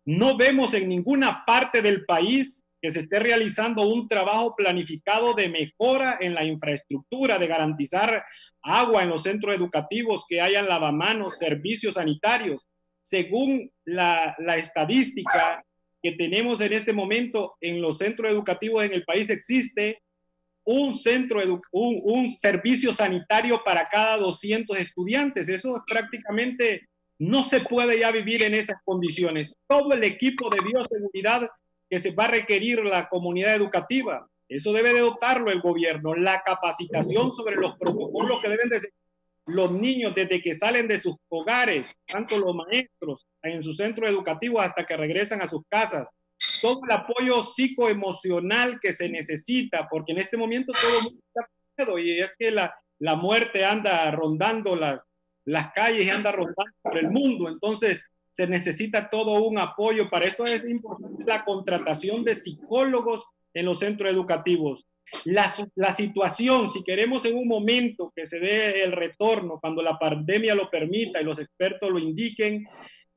no vemos en ninguna parte del país que se esté realizando un trabajo planificado de mejora en la infraestructura, de garantizar agua en los centros educativos, que hayan lavamanos, servicios sanitarios. Según la estadística que tenemos en este momento en los centros educativos en el país, existe un servicio sanitario para cada 200 estudiantes. Eso prácticamente no se puede ya vivir en esas condiciones. Todo el equipo de bioseguridad que se va a requerir la comunidad educativa, eso debe de dotarlo el gobierno. La capacitación sobre los protocolos que deben de seguir los niños desde que salen de sus hogares, tanto los maestros en sus centros educativos hasta que regresan a sus casas. Todo el apoyo psicoemocional que se necesita, porque en este momento todo el mundo está miedo, y es que la muerte anda rondando las calles y anda rondando por el mundo. Entonces se necesita todo un apoyo. Para esto es importante la contratación de psicólogos en los centros educativos. La situación, si queremos en un momento que se dé el retorno, cuando la pandemia lo permita y los expertos lo indiquen,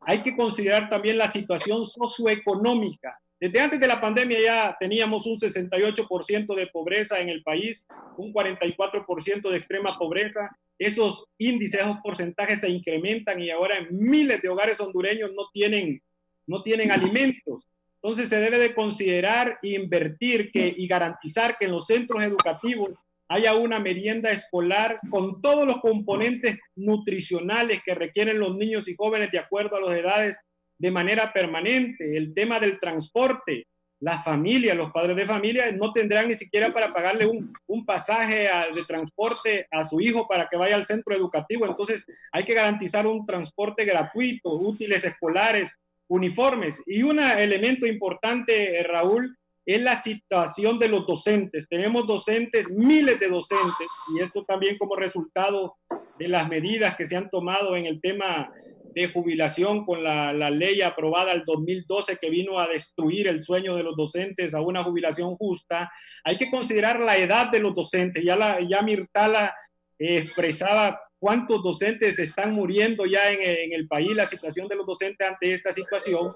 hay que considerar también la situación socioeconómica. Desde antes de la pandemia ya teníamos un 68% de pobreza en el país, un 44% de extrema pobreza. Esos índices, esos porcentajes se incrementan y ahora en miles de hogares hondureños no tienen alimentos. Entonces se debe de considerar e invertir y garantizar que en los centros educativos haya una merienda escolar con todos los componentes nutricionales que requieren los niños y jóvenes de acuerdo a las edades de manera permanente. El tema del transporte, las familias, los padres de familia no tendrán ni siquiera para pagarle un pasaje de transporte a su hijo para que vaya al centro educativo. Entonces hay que garantizar un transporte gratuito, útiles escolares, uniformes. Y un elemento importante, Raúl, es la situación de los docentes. Tenemos docentes, miles de docentes, y esto también como resultado de las medidas que se han tomado en el tema de jubilación con la ley aprobada el 2012 que vino a destruir el sueño de los docentes a una jubilación justa. Hay que considerar la edad de los docentes. Ya Mirtala expresaba cuántos docentes están muriendo ya en el país, la situación de los docentes ante esta situación.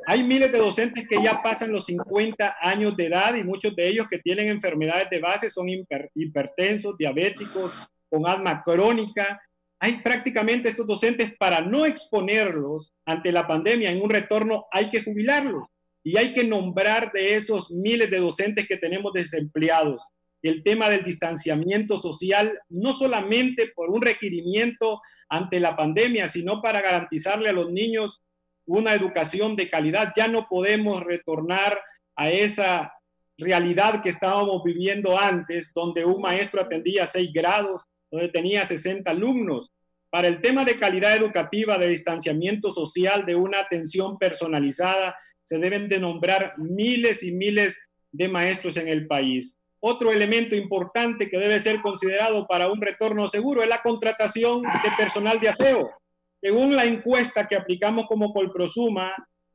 Hay miles de docentes que ya pasan los 50 años de edad y muchos de ellos que tienen enfermedades de base, son hipertensos, diabéticos, con asma crónica. Hay prácticamente estos docentes, para no exponerlos ante la pandemia en un retorno, hay que jubilarlos y hay que nombrar de esos miles de docentes que tenemos desempleados. El tema del distanciamiento social, no solamente por un requerimiento ante la pandemia, sino para garantizarle a los niños una educación de calidad. Ya no podemos retornar a esa realidad que estábamos viviendo antes, donde un maestro atendía 6 grados, donde tenía 60 alumnos. Para el tema de calidad educativa, de distanciamiento social, de una atención personalizada, se deben de nombrar miles y miles de maestros en el país. Otro elemento importante que debe ser considerado para un retorno seguro es la contratación de personal de aseo. Según la encuesta que aplicamos como Colprosuma,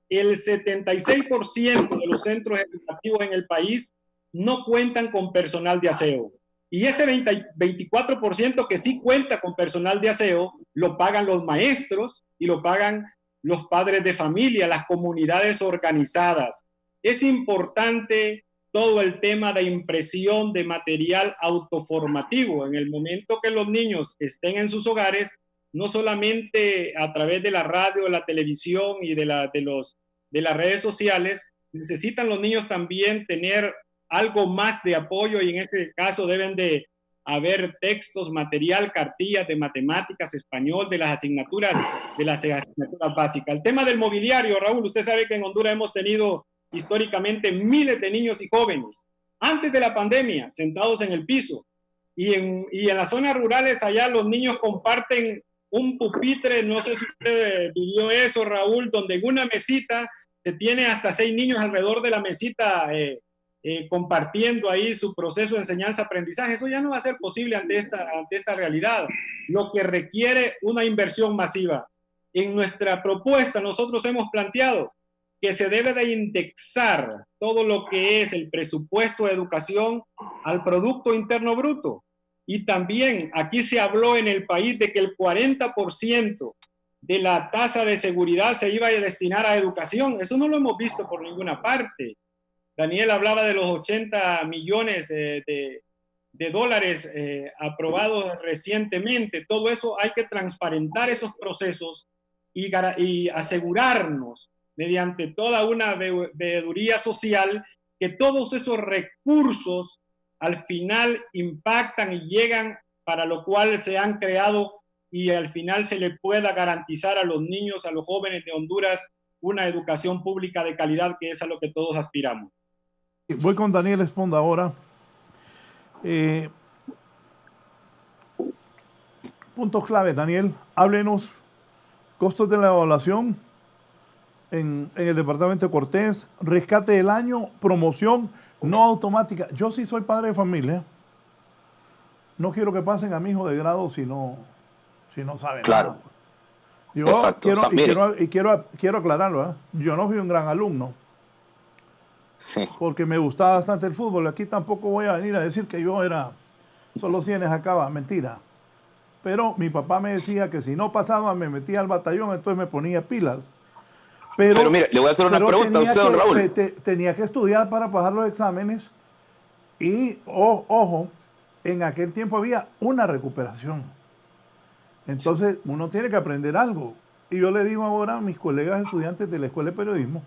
el 76% de los centros educativos en el país no cuentan con personal de aseo. Y ese 24% que sí cuenta con personal de aseo, lo pagan los maestros y lo pagan los padres de familia, las comunidades organizadas. Es importante todo el tema de impresión de material autoformativo. En el momento que los niños estén en sus hogares, no solamente a través de la radio, la televisión y de las redes sociales, necesitan los niños también tener algo más de apoyo, y en este caso deben de haber textos, material, cartillas de matemáticas, español, de las asignaturas básicas. El tema del mobiliario, Raúl, usted sabe que en Honduras hemos tenido históricamente miles de niños y jóvenes, antes de la pandemia, sentados en el piso, y en las zonas rurales allá los niños comparten un pupitre, no sé si usted vivió eso, Raúl, donde en una mesita se tiene hasta 6 niños alrededor de la mesita compartiendo ahí su proceso de enseñanza-aprendizaje. Eso ya no va a ser posible ante esta realidad, lo que requiere una inversión masiva. En nuestra propuesta nosotros hemos planteado que se debe de indexar todo lo que es el presupuesto de educación al Producto Interno Bruto. Y también aquí se habló en el país de que el 40% de la tasa de seguridad se iba a destinar a educación. Eso no lo hemos visto por ninguna parte. Daniel hablaba de los 80 millones de dólares aprobados recientemente. Todo eso hay que transparentar esos procesos y asegurarnos mediante toda una veeduría social que todos esos recursos al final impactan y llegan para lo cual se han creado y al final se le pueda garantizar a los niños, a los jóvenes de Honduras, una educación pública de calidad, que es a lo que todos aspiramos. Voy con Daniel Esponda ahora. Puntos clave, Daniel. Háblenos. Costos de la evaluación en el departamento de Cortés, rescate del año, promoción no automática. Yo sí soy padre de familia. No quiero que pasen a mi hijo de grado si no saben claro. nada. Yo exacto. quiero aclararlo, ¿eh? Yo no fui un gran alumno. Sí. Porque me gustaba bastante el fútbol. Aquí tampoco voy a venir a decir que yo era solo tienes acaba, mentira. Pero mi papá me decía que si no pasaba me metía al batallón, entonces me ponía pilas. Pero mire, le voy a hacer una pregunta a usted, don Raúl. Tenía que estudiar para pasar los exámenes y, ojo, en aquel tiempo había una recuperación. Entonces uno tiene que aprender algo. Y yo le digo ahora a mis colegas estudiantes de la Escuela de Periodismo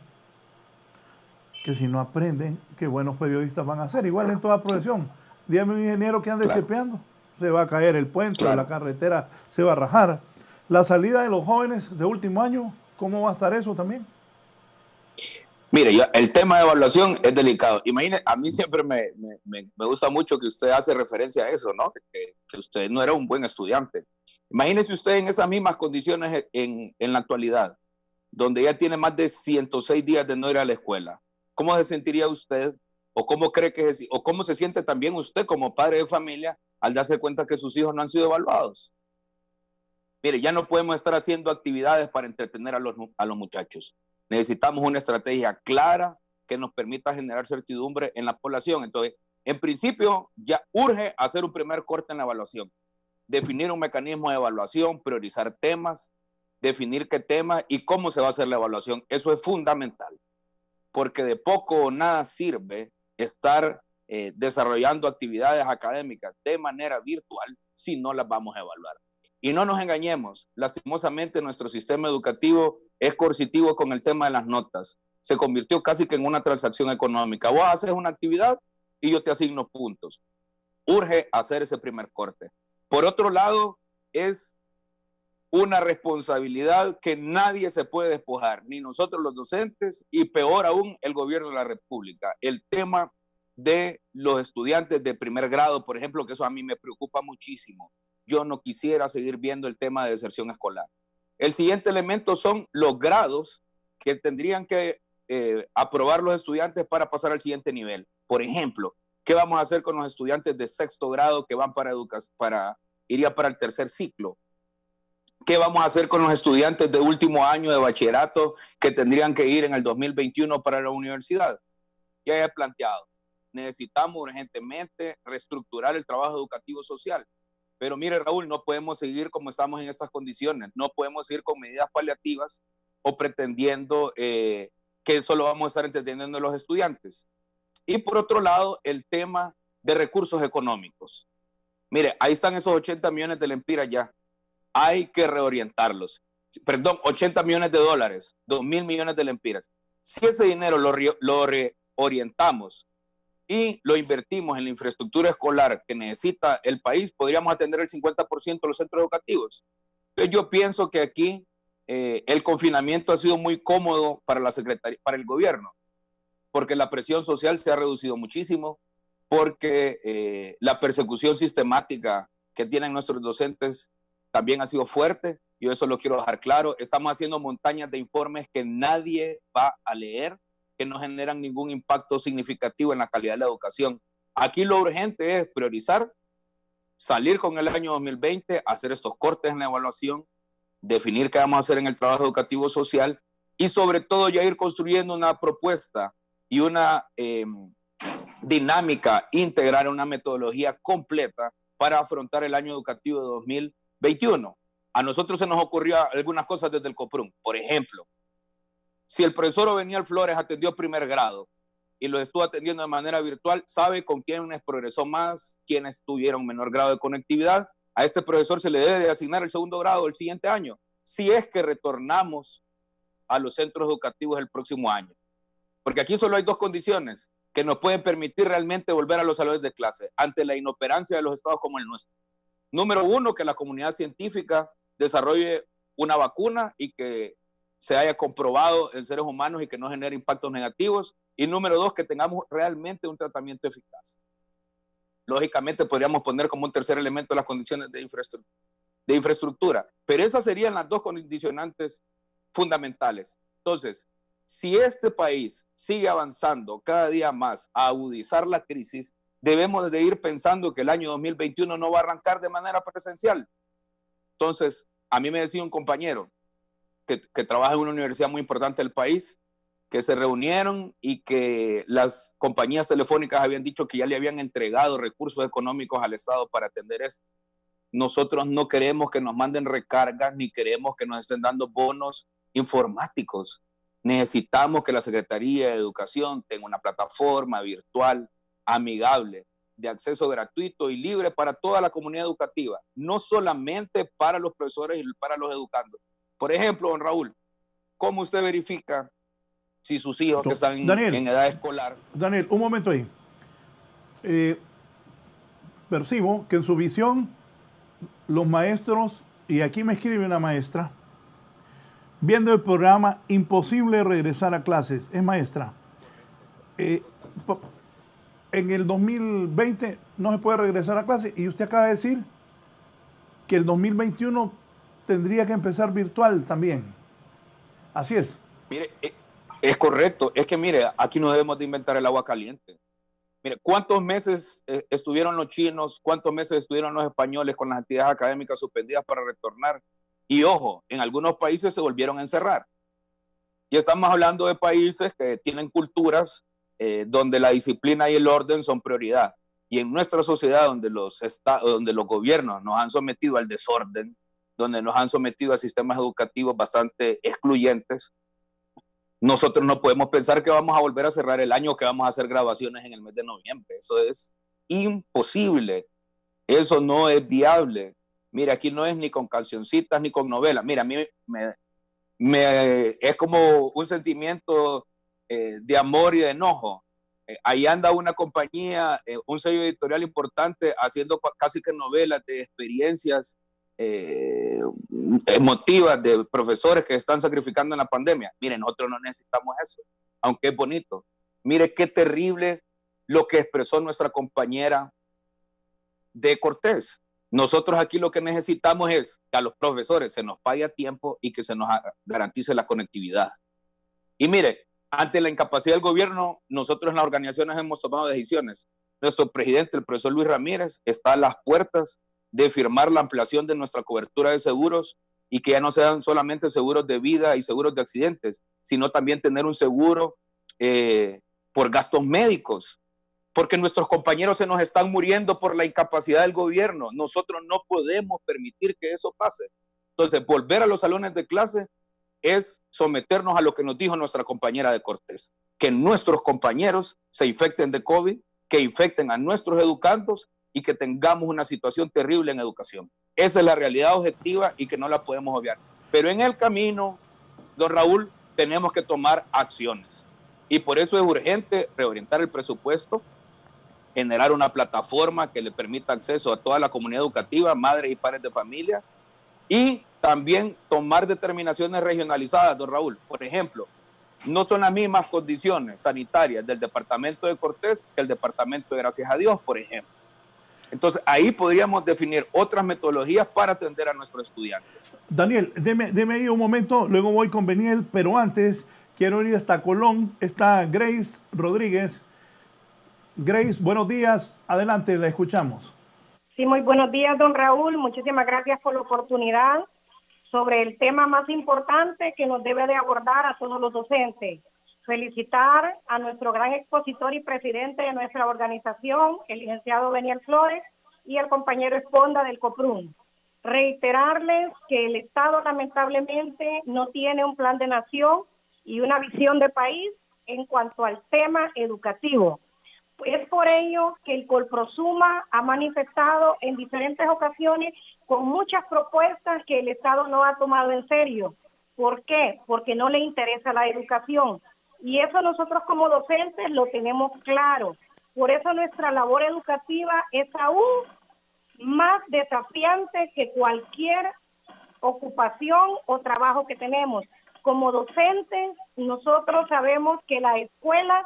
que si no aprenden, qué buenos periodistas van a ser. Igual en toda profesión. Dígame un ingeniero que ande chepeando. Se va a caer el puente, la carretera se va a rajar. La salida de los jóvenes de último año, ¿cómo va a estar eso también? Mire, el tema de evaluación es delicado. Imagine, a mí siempre me gusta mucho que usted hace referencia a eso, ¿no? Que usted no era un buen estudiante. Imagínese usted en esas mismas condiciones en la actualidad, donde ya tiene más de 106 días de no ir a la escuela. ¿Cómo se sentiría usted? ¿O cómo cree o cómo se siente también usted como padre de familia al darse cuenta que sus hijos no han sido evaluados? Mire, ya no podemos estar haciendo actividades para entretener a los muchachos. Necesitamos una estrategia clara que nos permita generar certidumbre en la población. Entonces, en principio, ya urge hacer un primer corte en la evaluación. Definir un mecanismo de evaluación, priorizar temas, definir qué tema y cómo se va a hacer la evaluación. Eso es fundamental, porque de poco o nada sirve estar desarrollando actividades académicas de manera virtual si no las vamos a evaluar. Y no nos engañemos, lastimosamente nuestro sistema educativo es coercitivo con el tema de las notas. Se convirtió casi que en una transacción económica. Vos haces una actividad y yo te asigno puntos. Urge hacer ese primer corte. Por otro lado, es una responsabilidad que nadie se puede despojar, ni nosotros los docentes y peor aún el gobierno de la República. El tema de los estudiantes de primer grado, por ejemplo, que eso a mí me preocupa muchísimo. Yo no quisiera seguir viendo el tema de deserción escolar. El siguiente elemento son los grados que tendrían que aprobar los estudiantes para pasar al siguiente nivel. Por ejemplo, ¿qué vamos a hacer con los estudiantes de sexto grado que van iría para el tercer ciclo? ¿Qué vamos a hacer con los estudiantes de último año de bachillerato que tendrían que ir en el 2021 para la universidad? Ya he planteado, necesitamos urgentemente reestructurar el trabajo educativo social. Pero mire, Raúl, no podemos seguir como estamos en estas condiciones. No podemos seguir con medidas paliativas o pretendiendo que solo vamos a estar entreteniendo a los estudiantes. Y por otro lado, el tema de recursos económicos. Mire, ahí están esos 80 millones de lempiras ya. Hay que reorientarlos. Perdón, 80 millones de dólares, 2.000 millones de lempiras. Si ese dinero lo reorientamos y lo invertimos en la infraestructura escolar que necesita el país, podríamos atender el 50% de los centros educativos. Entonces yo pienso que aquí el confinamiento ha sido muy cómodo para para el gobierno, porque la presión social se ha reducido muchísimo, porque la persecución sistemática que tienen nuestros docentes también ha sido fuerte. Yo eso lo quiero dejar claro. Estamos haciendo montañas de informes que nadie va a leer, que no generan ningún impacto significativo en la calidad de la educación. Aquí lo urgente es priorizar, salir con el año 2020, hacer estos cortes en la evaluación, definir qué vamos a hacer en el trabajo educativo social y sobre todo ya ir construyendo una propuesta y una dinámica, integrar una metodología completa para afrontar el año educativo de 2021. A nosotros se nos ocurrió algunas cosas desde el COPRUM. Por ejemplo, si el profesor Oveniel Flores atendió primer grado y lo estuvo atendiendo de manera virtual, sabe con quiénes progresó más, quiénes tuvieron menor grado de conectividad. A este profesor se le debe de asignar el segundo grado el siguiente año, si es que retornamos a los centros educativos el próximo año. Porque aquí solo hay dos condiciones, que nos pueden permitir realmente volver a los salones de clase ante la inoperancia de los estados como el nuestro. Número uno, que la comunidad científica desarrolle una vacuna y que se haya comprobado en seres humanos y que no genere impactos negativos. Y número dos, que tengamos realmente un tratamiento eficaz. Lógicamente podríamos poner como un tercer elemento las condiciones de infraestructura, pero esas serían las dos condicionantes fundamentales. Entonces, si este país sigue avanzando cada día más a agudizar la crisis, debemos de ir pensando que el año 2021 no va a arrancar de manera presencial. Entonces, a mí me decía un compañero que trabaja en una universidad muy importante del país, que se reunieron y que las compañías telefónicas habían dicho que ya le habían entregado recursos económicos al Estado para atender esto. Nosotros no queremos que nos manden recargas ni queremos que nos estén dando bonos informáticos. Necesitamos que la Secretaría de Educación tenga una plataforma virtual amigable, de acceso gratuito y libre para toda la comunidad educativa, no solamente para los profesores y para los educandos. Por ejemplo, don Raúl, ¿cómo usted verifica si sus hijos que están en edad escolar? Daniel, un momento ahí. Percibo que en su visión los maestros, y aquí me escribe una maestra, viendo el programa imposible regresar a clases, es maestra. En el 2020 no se puede regresar a clases y usted acaba de decir que el 2021 tendría que empezar virtual también. Así es. Mire, es correcto. Es que mire, aquí no debemos de inventar el agua caliente. Mire, ¿cuántos meses estuvieron los chinos? ¿Cuántos meses estuvieron los españoles con las actividades académicas suspendidas para retornar? Y ojo, en algunos países se volvieron a encerrar. Y estamos hablando de países que tienen culturas donde la disciplina y el orden son prioridad. Y en nuestra sociedad, donde los gobiernos nos han sometido al desorden, donde nos han sometido a sistemas educativos bastante excluyentes, nosotros no podemos pensar que vamos a volver a cerrar el año, que vamos a hacer graduaciones en el mes de noviembre. Eso es imposible. Eso no es viable. Mira, aquí no es ni con cancioncitas ni con novelas. Mira, a mí es como un sentimiento de amor y de enojo. Ahí anda una compañía, un sello editorial importante, haciendo casi que novelas de experiencias emotivas de profesores que están sacrificando en la pandemia. Miren, nosotros no necesitamos eso, aunque es bonito. Mire qué terrible lo que expresó nuestra compañera de Cortés. Nosotros aquí lo que necesitamos es que a los profesores se nos pague a tiempo y que se nos garantice la conectividad. Y mire, ante la incapacidad del gobierno, nosotros en las organizaciones hemos tomado decisiones. Nuestro presidente, el profesor Luis Ramírez, está a las puertas de firmar la ampliación de nuestra cobertura de seguros y que ya no sean solamente seguros de vida y seguros de accidentes, sino también tener un seguro por gastos médicos, porque nuestros compañeros se nos están muriendo por la incapacidad del gobierno. Nosotros no podemos permitir que eso pase. Entonces, volver a los salones de clase es someternos a lo que nos dijo nuestra compañera de Cortés, que nuestros compañeros se infecten de COVID, que infecten a nuestros educandos y que tengamos una situación terrible en educación. Esa es la realidad objetiva y que no la podemos obviar. Pero en el camino, don Raúl, tenemos que tomar acciones. Y por eso es urgente reorientar el presupuesto, generar una plataforma que le permita acceso a toda la comunidad educativa, madres y padres de familia, y también tomar determinaciones regionalizadas, don Raúl. Por ejemplo, no son las mismas condiciones sanitarias del departamento de Cortés que el departamento de Gracias a Dios, por ejemplo. Entonces, ahí podríamos definir otras metodologías para atender a nuestros estudiantes. Daniel, deme ahí un momento, luego voy con Beniel, pero antes quiero ir hasta Colón. Está Grace Rodríguez. Grace, buenos días. Adelante, la escuchamos. Sí, muy buenos días, don Raúl. Muchísimas gracias por la oportunidad sobre el tema más importante que nos debe de abordar a todos los docentes. Felicitar a nuestro gran expositor y presidente de nuestra organización, el licenciado Beniel Flores, y al compañero Esponda del COPRUN. Reiterarles que el Estado lamentablemente no tiene un plan de nación y una visión de país en cuanto al tema educativo. Es por ello que el Colprosuma ha manifestado en diferentes ocasiones con muchas propuestas que el Estado no ha tomado en serio. ¿Por qué? Porque no le interesa la educación. Y eso nosotros como docentes lo tenemos claro. Por eso nuestra labor educativa es aún más desafiante que cualquier ocupación o trabajo que tenemos. Como docentes, nosotros sabemos que la escuela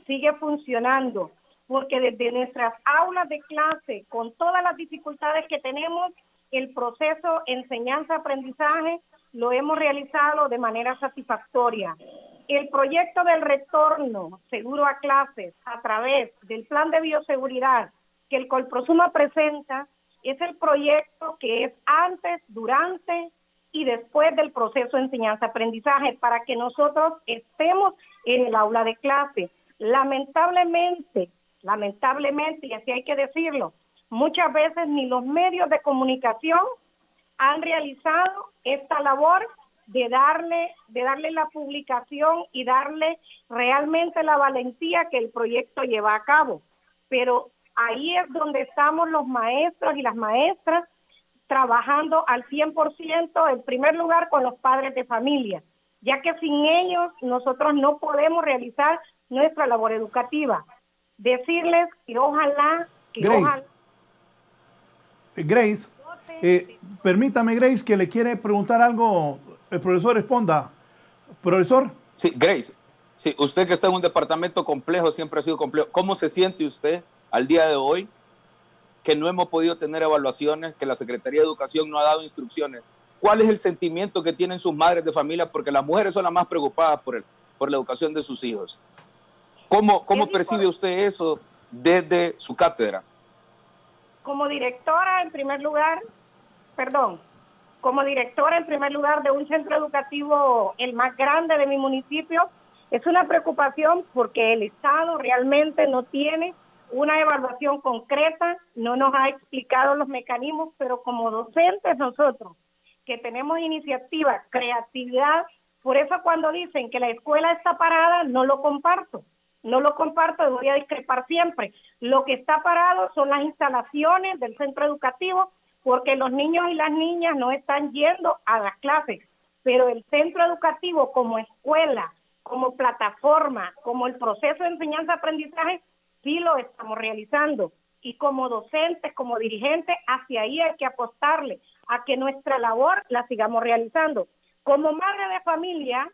sigue funcionando, porque desde nuestras aulas de clase, con todas las dificultades que tenemos, el proceso enseñanza-aprendizaje lo hemos realizado de manera satisfactoria. El proyecto del retorno seguro a clases a través del plan de bioseguridad que el Colprosuma presenta es el proyecto que es antes, durante y después del proceso de enseñanza-aprendizaje para que nosotros estemos en el aula de clase. Lamentablemente, y así hay que decirlo, muchas veces ni los medios de comunicación han realizado esta labor de darle la publicación y darle realmente la valentía que el proyecto lleva a cabo. Pero ahí es donde estamos los maestros y las maestras trabajando al 100%, en primer lugar con los padres de familia, ya que sin ellos nosotros no podemos realizar nuestra labor educativa. Decirles que ojalá... Grace, permítame, Grace, que le quiere preguntar algo el profesor Esponda. Profesor. Sí, Grace, sí, usted que está en un departamento complejo, siempre ha sido complejo. ¿Cómo se siente usted al día de hoy que no hemos podido tener evaluaciones, que la Secretaría de Educación no ha dado instrucciones? ¿Cuál es el sentimiento que tienen sus madres de familia? Porque las mujeres son las más preocupadas por la educación de sus hijos. ¿Cómo percibe usted eso desde su cátedra? Como directora, en primer lugar de un centro educativo, el más grande de mi municipio, es una preocupación porque el Estado realmente no tiene una evaluación concreta, no nos ha explicado los mecanismos, pero como docentes nosotros, que tenemos iniciativa, creatividad, por eso cuando dicen que la escuela está parada, no lo comparto, voy a discrepar siempre. Lo que está parado son las instalaciones del centro educativo, porque los niños y las niñas no están yendo a las clases, pero el centro educativo como escuela, como plataforma, como el proceso de enseñanza-aprendizaje, sí lo estamos realizando. Y como docentes, como dirigentes, hacia ahí hay que apostarle a que nuestra labor la sigamos realizando. Como madre de familia,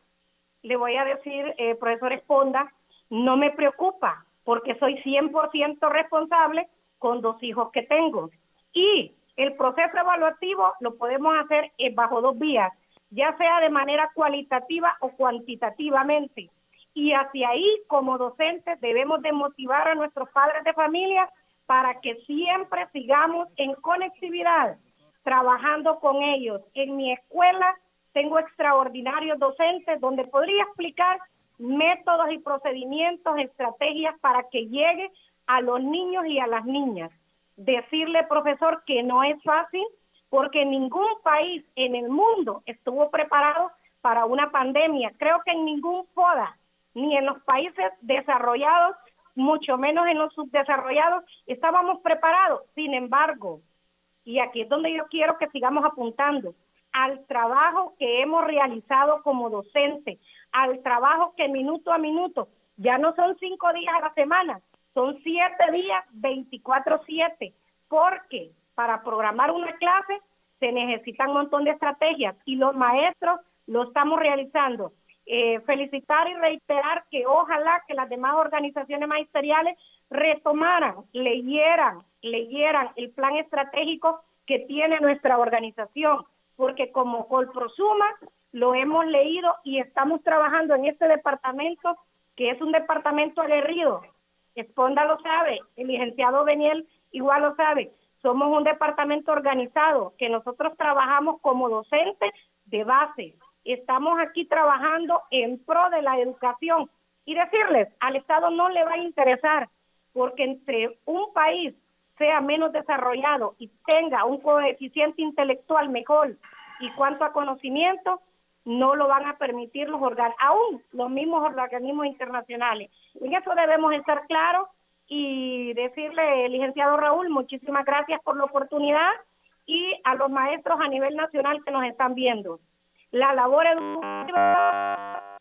le voy a decir, profesor Esponda, no me preocupa, porque soy 100% responsable con 2 hijos que tengo. Y el proceso evaluativo lo podemos hacer bajo 2 vías, ya sea de manera cualitativa o cuantitativamente. Y hacia ahí, como docentes, debemos de motivar a nuestros padres de familia para que siempre sigamos en conectividad, trabajando con ellos. En mi escuela tengo extraordinarios docentes donde podría explicar métodos y procedimientos, estrategias para que llegue a los niños y a las niñas. Decirle, profesor, que no es fácil porque ningún país en el mundo estuvo preparado para una pandemia. Creo que en ningún FODA, ni en los países desarrollados, mucho menos en los subdesarrollados, estábamos preparados. Sin embargo, y aquí es donde yo quiero que sigamos apuntando, al trabajo que hemos realizado como docentes, al trabajo que minuto a minuto, ya no son 5 días a la semana, son 7 días, 24/7, porque para programar una clase se necesitan un montón de estrategias y los maestros lo estamos realizando. Felicitar y reiterar que ojalá que las demás organizaciones magisteriales retomaran, leyeran el plan estratégico que tiene nuestra organización, porque como Colprosuma lo hemos leído y estamos trabajando en este departamento, que es un departamento aguerrido. Esponda lo sabe, el licenciado Beniel igual lo sabe. Somos un departamento organizado, que nosotros trabajamos como docentes de base. Estamos aquí trabajando en pro de la educación. Y decirles, al Estado no le va a interesar, porque entre un país sea menos desarrollado y tenga un coeficiente intelectual mejor y cuanto a conocimiento, no lo van a permitir aún los mismos organismos internacionales. En eso debemos estar claros y decirle, licenciado Raúl, muchísimas gracias por la oportunidad y a los maestros a nivel nacional que nos están viendo. La labor educativa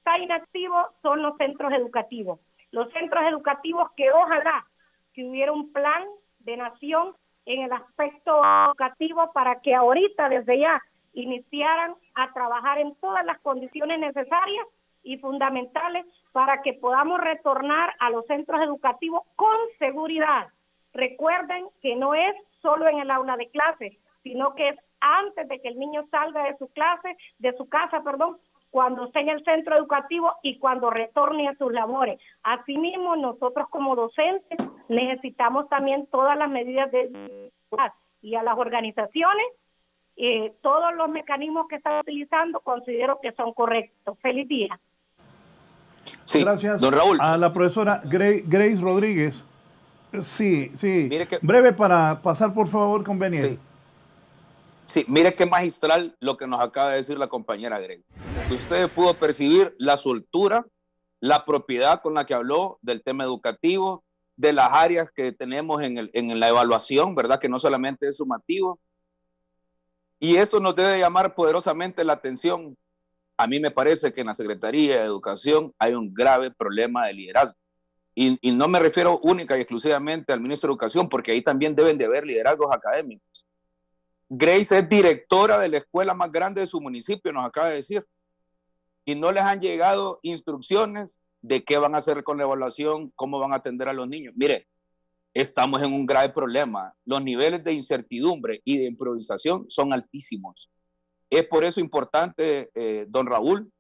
está inactivo son los centros educativos. Los centros educativos que ojalá que hubiera un plan de nación en el aspecto educativo para que ahorita desde ya iniciaran a trabajar en todas las condiciones necesarias y fundamentales para que podamos retornar a los centros educativos con seguridad. Recuerden que no es solo en el aula de clase, sino que es antes de que el niño salga de su casa, cuando esté en el centro educativo y cuando retorne a sus labores. Asimismo, nosotros como docentes necesitamos también todas las medidas de seguridad y a las organizaciones, todos los mecanismos que están utilizando considero que son correctos. Feliz día. Sí, gracias, don Raúl. A la profesora Grace Rodríguez. Sí. Mire que, breve para pasar, por favor, con Beniel. Sí, mire qué magistral lo que nos acaba de decir la compañera Grace. Usted pudo percibir la soltura, la propiedad con la que habló del tema educativo, de las áreas que tenemos en la evaluación, ¿verdad? Que no solamente es sumativo. Y esto nos debe llamar poderosamente la atención. A mí me parece que en la Secretaría de Educación hay un grave problema de liderazgo. Y no me refiero única y exclusivamente al ministro de Educación, porque ahí también deben de haber liderazgos académicos. Grace es directora de la escuela más grande de su municipio, nos acaba de decir. Y no les han llegado instrucciones de qué van a hacer con la evaluación, cómo van a atender a los niños. Mire, estamos en un grave problema. Los niveles de incertidumbre y de improvisación son altísimos. Es por eso importante, don Raúl,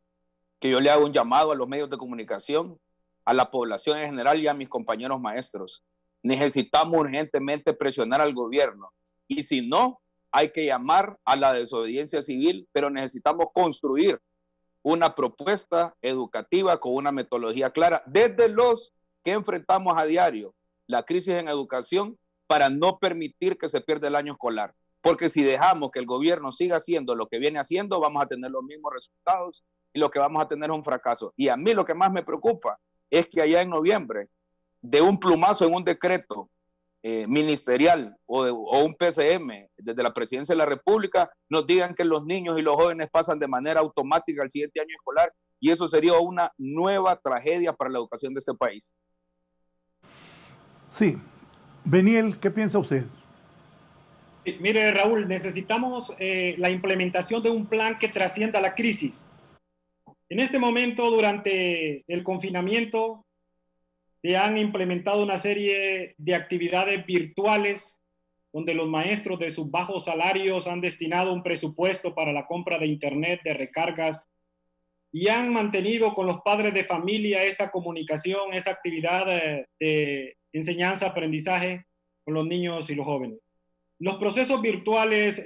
que yo le hago un llamado a los medios de comunicación, a la población en general y a mis compañeros maestros. Necesitamos urgentemente presionar al gobierno. Y si no, hay que llamar a la desobediencia civil, pero necesitamos construir una propuesta educativa con una metodología clara, desde los que enfrentamos a diario la crisis en educación, para no permitir que se pierda el año escolar. Porque si dejamos que el gobierno siga haciendo lo que viene haciendo, vamos a tener los mismos resultados y lo que vamos a tener es un fracaso. Y a mí lo que más me preocupa es que allá en noviembre, de un plumazo en un decreto ministerial o un PCM desde la Presidencia de la República, nos digan que los niños y los jóvenes pasan de manera automática al siguiente año escolar, y eso sería una nueva tragedia para la educación de este país. Sí. Beniel, ¿qué piensa usted? Mire, Raúl, necesitamos la implementación de un plan que trascienda la crisis. En este momento, durante el confinamiento, se han implementado una serie de actividades virtuales donde los maestros de sus bajos salarios han destinado un presupuesto para la compra de internet, de recargas, y han mantenido con los padres de familia esa comunicación, esa actividad de enseñanza-aprendizaje con los niños y los jóvenes. Los procesos virtuales,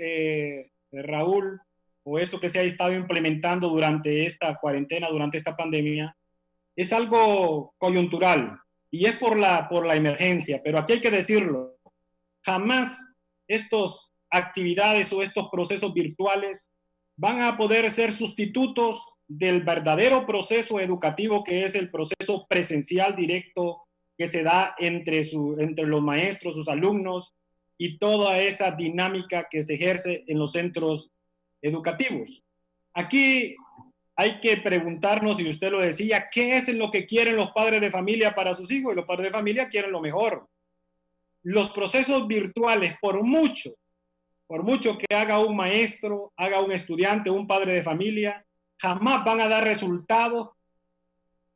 Raúl, o esto que se ha estado implementando durante esta cuarentena, durante esta pandemia, es algo coyuntural y es por la emergencia, pero aquí hay que decirlo, jamás estas actividades o estos procesos virtuales van a poder ser sustitutos del verdadero proceso educativo, que es el proceso presencial directo que se da entre los maestros, sus alumnos, y toda esa dinámica que se ejerce en los centros educativos. Aquí hay que preguntarnos, y usted lo decía, ¿qué es lo que quieren los padres de familia para sus hijos? Y los padres de familia quieren lo mejor. Los procesos virtuales, por mucho que haga un maestro, haga un estudiante, un padre de familia, jamás van a dar resultados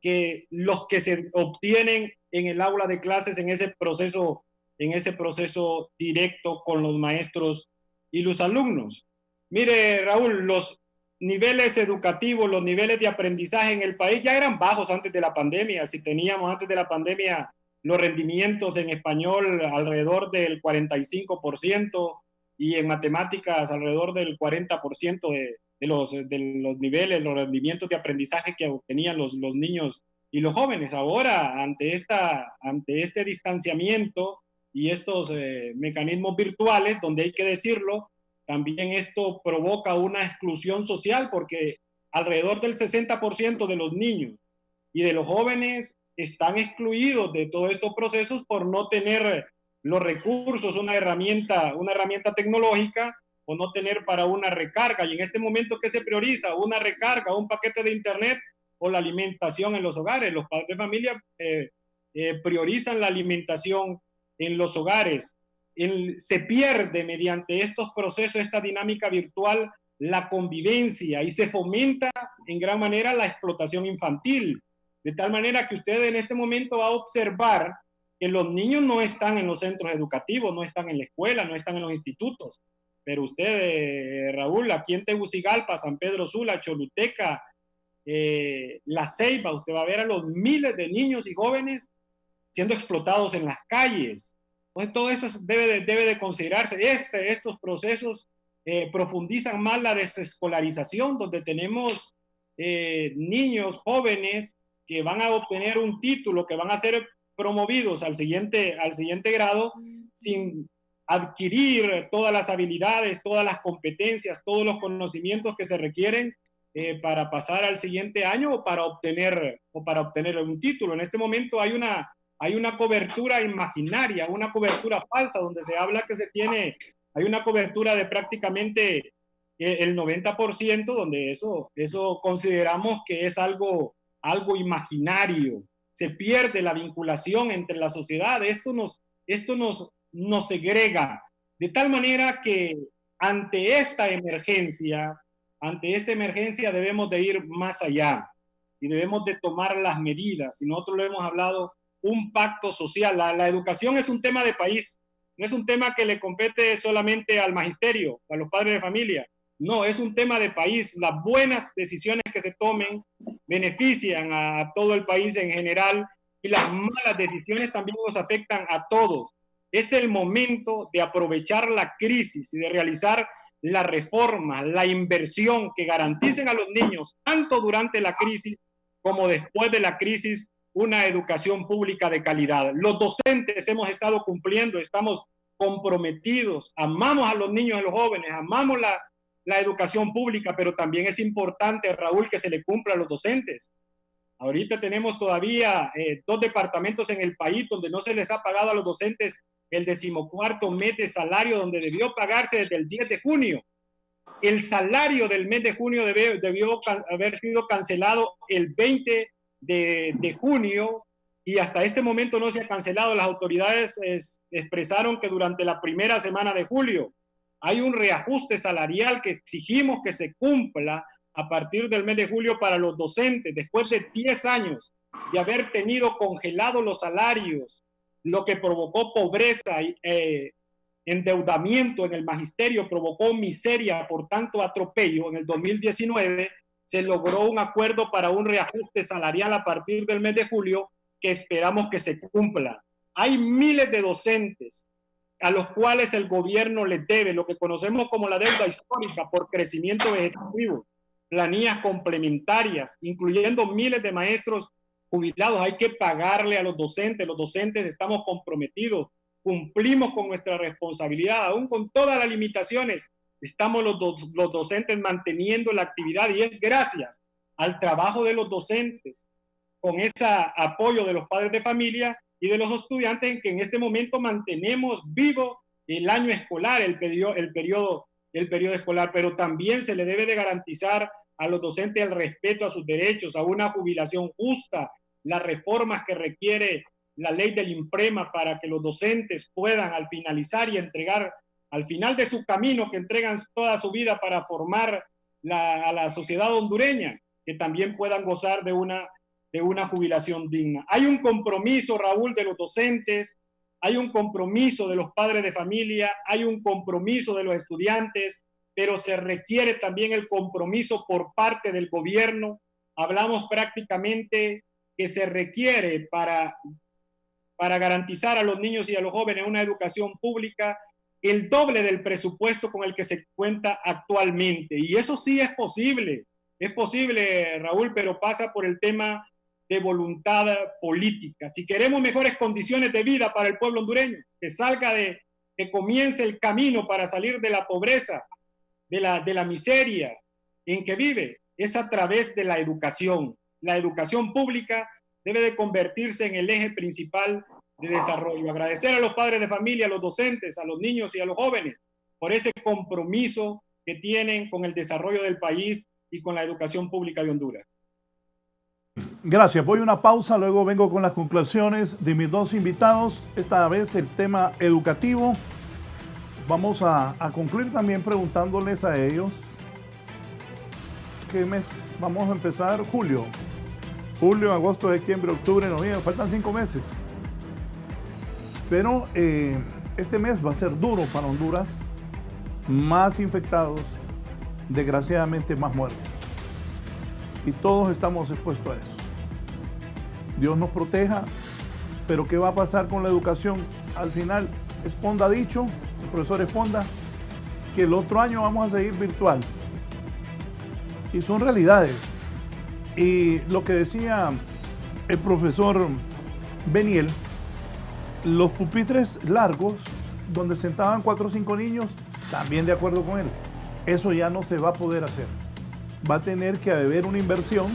que los que se obtienen en el aula de clases, en ese proceso directo con los maestros y los alumnos. Mire, Raúl, los niveles educativos, los niveles de aprendizaje en el país ya eran bajos antes de la pandemia. Si teníamos antes de la pandemia los rendimientos en español alrededor del 45% y en matemáticas alrededor del 40% de los niveles, los rendimientos de aprendizaje que obtenían los niños y los jóvenes. Ahora, ante este distanciamiento y estos mecanismos virtuales, donde hay que decirlo, también esto provoca una exclusión social, porque alrededor del 60% de los niños y de los jóvenes están excluidos de todos estos procesos por no tener los recursos, una herramienta tecnológica, o no tener para una recarga. Y en este momento, ¿qué se prioriza? Una recarga, un paquete de internet o la alimentación en los hogares. Los padres de familia priorizan la alimentación en los hogares. Se pierde mediante estos procesos, esta dinámica virtual, la convivencia y se fomenta en gran manera la explotación infantil. De tal manera que usted en este momento va a observar que los niños no están en los centros educativos, no están en la escuela, no están en los institutos. Pero usted, Raúl, aquí en Tegucigalpa, San Pedro Sula, Choluteca, La Ceiba, usted va a ver a los miles de niños y jóvenes siendo explotados en las calles. Entonces, todo eso debe de considerarse. Estos procesos profundizan más la desescolarización, donde tenemos niños, jóvenes, que van a obtener un título, que van a ser promovidos al siguiente grado sin adquirir todas las habilidades, todas las competencias, todos los conocimientos que se requieren para pasar al siguiente año o para obtener un título. En este momento hay una cobertura imaginaria, una cobertura falsa, donde se habla que hay una cobertura de prácticamente el 90%, donde eso consideramos que es algo imaginario. Se pierde la vinculación entre la sociedad. Esto nos segrega, de tal manera que ante esta emergencia debemos de ir más allá y debemos de tomar las medidas. Y nosotros lo hemos hablado, un pacto social. La educación es un tema de país, no es un tema que le compete solamente al magisterio, a los padres de familia. No, es un tema de país. Las buenas decisiones que se tomen benefician a todo el país en general y las malas decisiones también nos afectan a todos. Es el momento de aprovechar la crisis y de realizar la reforma, la inversión que garanticen a los niños, tanto durante la crisis como después de la crisis, una educación pública de calidad. Los docentes hemos estado cumpliendo, estamos comprometidos, amamos a los niños y a los jóvenes, amamos la educación pública, pero también es importante, Raúl, que se le cumpla a los docentes. Ahorita tenemos todavía 2 departamentos en el país donde no se les ha pagado a los docentes el 14º mes de salario, donde debió pagarse desde el 10 de junio. El salario del mes de junio debió haber sido cancelado el 20 de junio y hasta este momento no se ha cancelado. Las autoridades expresaron que durante la primera semana de julio hay un reajuste salarial que exigimos que se cumpla a partir del mes de julio para los docentes, después de 10 años de haber tenido congelados los salarios, lo que provocó pobreza y endeudamiento en el magisterio, provocó miseria, por tanto atropello. En el 2019 se logró un acuerdo para un reajuste salarial a partir del mes de julio que esperamos que se cumpla. Hay miles de docentes a los cuales el gobierno les debe lo que conocemos como la deuda histórica por crecimiento vegetativo, planillas complementarias, incluyendo miles de maestros jubilados. Hay que pagarle a los docentes estamos comprometidos, cumplimos con nuestra responsabilidad, aún con todas las limitaciones, estamos los docentes manteniendo la actividad y es gracias al trabajo de los docentes, con ese apoyo de los padres de familia y de los estudiantes en que en este momento mantenemos vivo el año escolar, el periodo escolar, pero también se le debe de garantizar a los docentes el respeto a sus derechos, a una jubilación justa, las reformas que requiere la ley del IMPREMA para que los docentes puedan al finalizar y entregar, al final de su camino, que entregan toda su vida para formar a la sociedad hondureña, que también puedan gozar de una jubilación digna. Hay un compromiso, Raúl, de los docentes, hay un compromiso de los padres de familia, hay un compromiso de los estudiantes, pero se requiere también el compromiso por parte del gobierno. Hablamos prácticamente que se requiere para garantizar a los niños y a los jóvenes una educación pública el doble del presupuesto con el que se cuenta actualmente. Y eso sí es posible, Raúl, pero pasa por el tema de voluntad política. Si queremos mejores condiciones de vida para el pueblo hondureño, que comience el camino para salir de la pobreza, de la miseria en que vive, es a través de la educación. La educación pública debe de convertirse en el eje principal de desarrollo. Agradecer a los padres de familia, a los docentes, a los niños y a los jóvenes por ese compromiso que tienen con el desarrollo del país y con la educación pública de Honduras. Gracias. Voy a una pausa, luego vengo con las conclusiones de mis dos invitados. Esta vez el tema educativo. Vamos a concluir también preguntándoles a ellos qué mes vamos a empezar. Julio, agosto, septiembre, octubre, noviembre. Faltan 5 meses. Pero este mes va a ser duro para Honduras. Más infectados, desgraciadamente más muertos. Y todos estamos expuestos a eso. Dios nos proteja, pero ¿qué va a pasar con la educación? Al final, Esponda ha dicho, el profesor Esponda, que el otro año vamos a seguir virtual. Y son realidades. Y lo que decía el profesor Beniel, los pupitres largos, donde sentaban 4 o 5 niños, también de acuerdo con él. Eso ya no se va a poder hacer. Va a tener que haber una inversión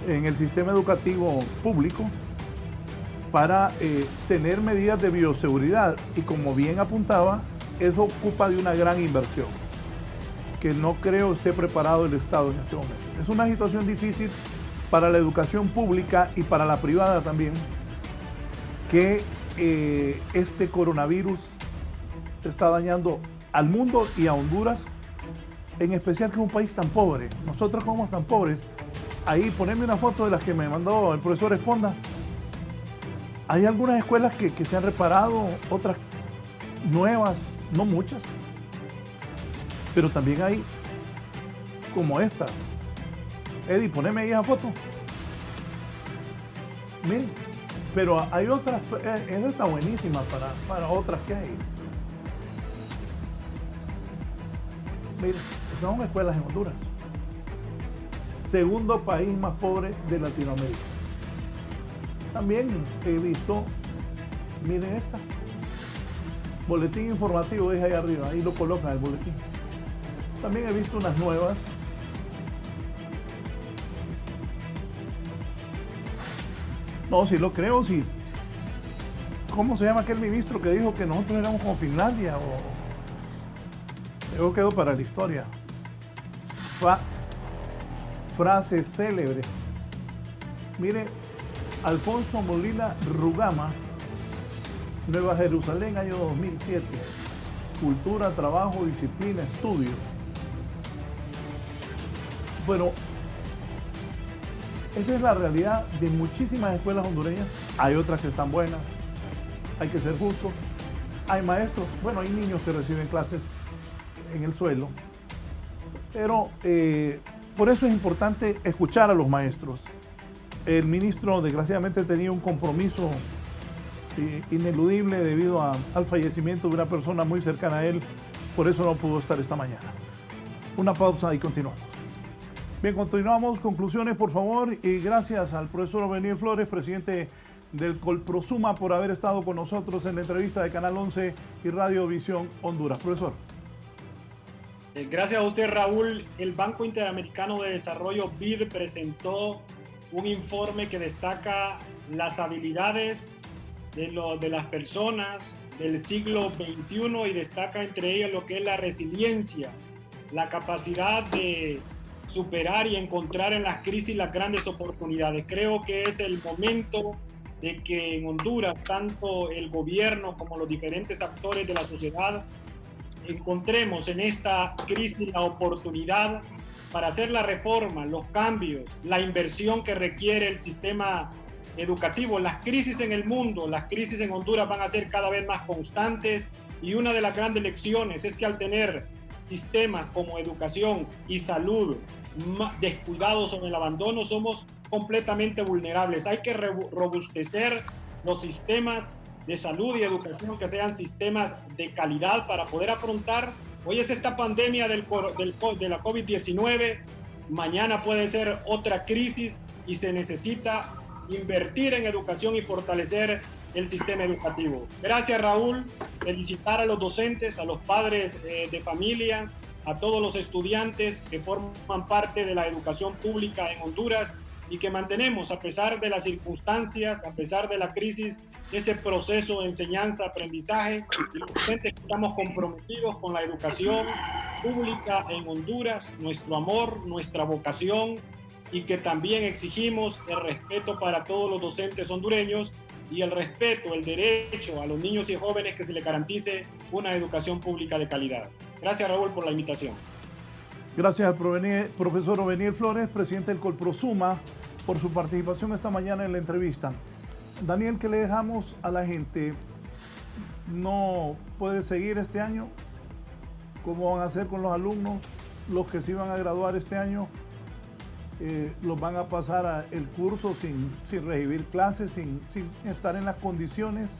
en el sistema educativo público para tener medidas de bioseguridad. Y como bien apuntaba, eso ocupa de una gran inversión, que no creo esté preparado el Estado en este momento. Es una situación difícil para la educación pública y para la privada también, que este coronavirus está dañando al mundo y a Honduras, en especial que es un país tan pobre. Nosotros como tan pobres, ahí ponerme una foto de las que me mandó el profesor Esponda. Hay algunas escuelas que se han reparado, otras nuevas, no muchas, pero también hay como estas. Eddie, poneme ahí esa foto. Miren, pero hay otras, esa está buenísima para otras que hay. Miren, son escuelas en Honduras. Segundo país más pobre de Latinoamérica. También he visto, miren esta, boletín informativo es ahí arriba, ahí lo colocan el boletín. También he visto unas nuevas. No, sí lo creo, sí. ¿Cómo se llama aquel ministro que dijo que nosotros éramos como Finlandia? Eso quedó para la historia. Frase célebre. Mire, Alfonso Molina Rugama, Nueva Jerusalén, año 2007. Cultura, trabajo, disciplina, estudio. Bueno, esa es la realidad de muchísimas escuelas hondureñas. Hay otras que están buenas, hay que ser justos. Hay maestros, bueno, hay niños que reciben clases en el suelo, pero por eso es importante escuchar a los maestros. El ministro desgraciadamente tenía un compromiso ineludible debido al fallecimiento de una persona muy cercana a él, por eso no pudo estar esta mañana. Una pausa y continuamos. Bien, continuamos. Conclusiones, por favor, y gracias al profesor Beniel Flores, presidente del Colprosuma, por haber estado con nosotros en la entrevista de Canal 11 y Radio Visión Honduras. Profesor. Gracias a usted, Raúl. El Banco Interamericano de Desarrollo, BID, presentó un informe que destaca las habilidades de las personas del siglo XXI y destaca entre ellas lo que es la resiliencia, la capacidad de superar y encontrar en las crisis las grandes oportunidades. Creo que es el momento de que en Honduras, tanto el gobierno como los diferentes actores de la sociedad, encontremos en esta crisis la oportunidad para hacer la reforma, los cambios, la inversión que requiere el sistema educativo. Las crisis en el mundo, las crisis en Honduras van a ser cada vez más constantes, y una de las grandes lecciones es que al tener sistemas como educación y salud descuidados o en el abandono, somos completamente vulnerables. Hay que robustecer los sistemas de salud y educación, que sean sistemas de calidad para poder afrontar. Hoy es esta pandemia de la COVID-19, mañana puede ser otra crisis y se necesita invertir en educación y fortalecer el sistema educativo. Gracias, Raúl. Felicitar a los docentes, a los padres de familia, a todos los estudiantes que forman parte de la educación pública en Honduras y que mantenemos, a pesar de las circunstancias, a pesar de la crisis, ese proceso de enseñanza-aprendizaje, y los docentes que estamos comprometidos con la educación pública en Honduras, nuestro amor, nuestra vocación y que también exigimos el respeto para todos los docentes hondureños y el respeto, el derecho a los niños y jóvenes que se les garantice una educación pública de calidad. Gracias, Raúl, por la invitación. Gracias al profesor Oveniel Flores, presidente del Colprosuma, por su participación esta mañana en la entrevista. Daniel, ¿qué le dejamos a la gente? ¿No puede seguir este año? ¿Cómo van a hacer con los alumnos? Los que se iban a graduar este año, los van a pasar el curso sin recibir clases, sin estar en las condiciones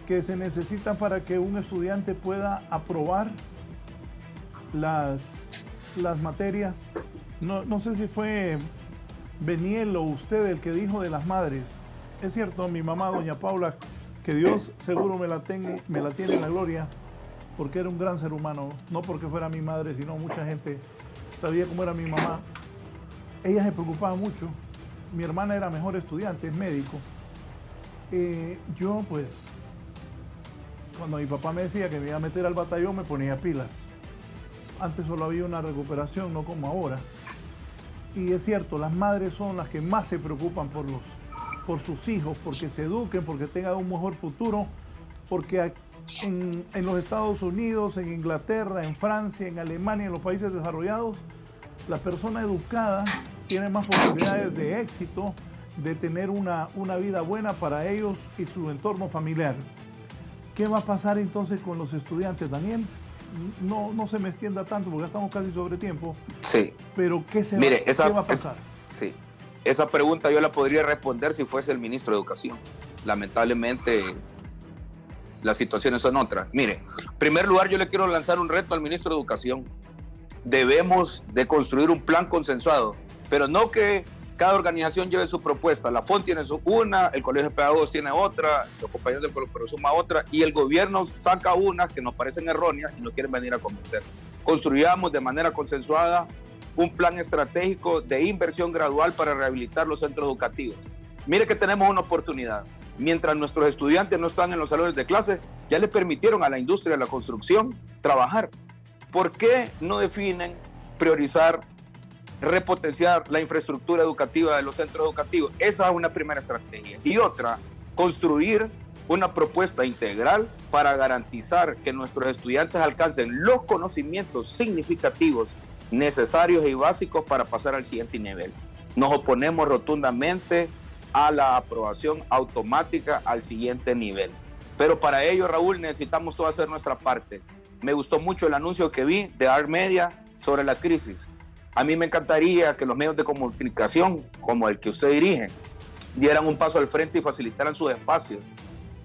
que se necesitan para que un estudiante pueda aprobar las materias. No sé si fue Beniel o usted el que dijo de las madres. Es cierto, mi mamá, doña Paula, que Dios seguro me la tiene en la gloria, porque era un gran ser humano, no porque fuera mi madre, sino mucha gente sabía cómo era mi mamá. Ella se preocupaba mucho. Mi hermana era mejor estudiante, es médico. Yo, pues, cuando mi papá me decía que me iba a meter al batallón, me ponía pilas. Antes solo había una recuperación, no como ahora. Y es cierto, las madres son las que más se preocupan por sus hijos, porque se eduquen, porque tengan un mejor futuro, porque en los Estados Unidos, en Inglaterra, en Francia, en Alemania, en los países desarrollados, la persona educada tiene más posibilidades de éxito, de tener una vida buena para ellos y su entorno familiar. ¿Qué va a pasar entonces con los estudiantes, Daniel? No se me extienda tanto porque ya estamos casi sobre tiempo. Sí. Pero ¿qué va a pasar? Sí. Esa pregunta yo la podría responder si fuese el ministro de Educación. Lamentablemente, las situaciones son otras. Mire, en primer lugar, yo le quiero lanzar un reto al ministro de Educación. Debemos de construir un plan consensuado, pero no que cada organización lleve su propuesta. La FON tiene una, el Colegio de Pedagogos tiene otra, los compañeros del Colprosuma otra, y el gobierno saca unas que nos parecen erróneas y nos quieren venir a convencer. Construyamos de manera consensuada un plan estratégico de inversión gradual para rehabilitar los centros educativos. Mire que tenemos una oportunidad. Mientras nuestros estudiantes no están en los salones de clase, ya le permitieron a la industria de la construcción trabajar. ¿Por qué no definen priorizar, repotenciar la infraestructura educativa de los centros educativos? Esa es una primera estrategia. Y otra, construir una propuesta integral para garantizar que nuestros estudiantes alcancen los conocimientos significativos necesarios y básicos para pasar al siguiente nivel. Nos oponemos rotundamente a la aprobación automática al siguiente nivel. Pero para ello, Raúl, necesitamos todos hacer nuestra parte. Me gustó mucho el anuncio que vi de ART Media sobre la crisis. A mí me encantaría que los medios de comunicación, como el que usted dirige, dieran un paso al frente y facilitaran sus espacios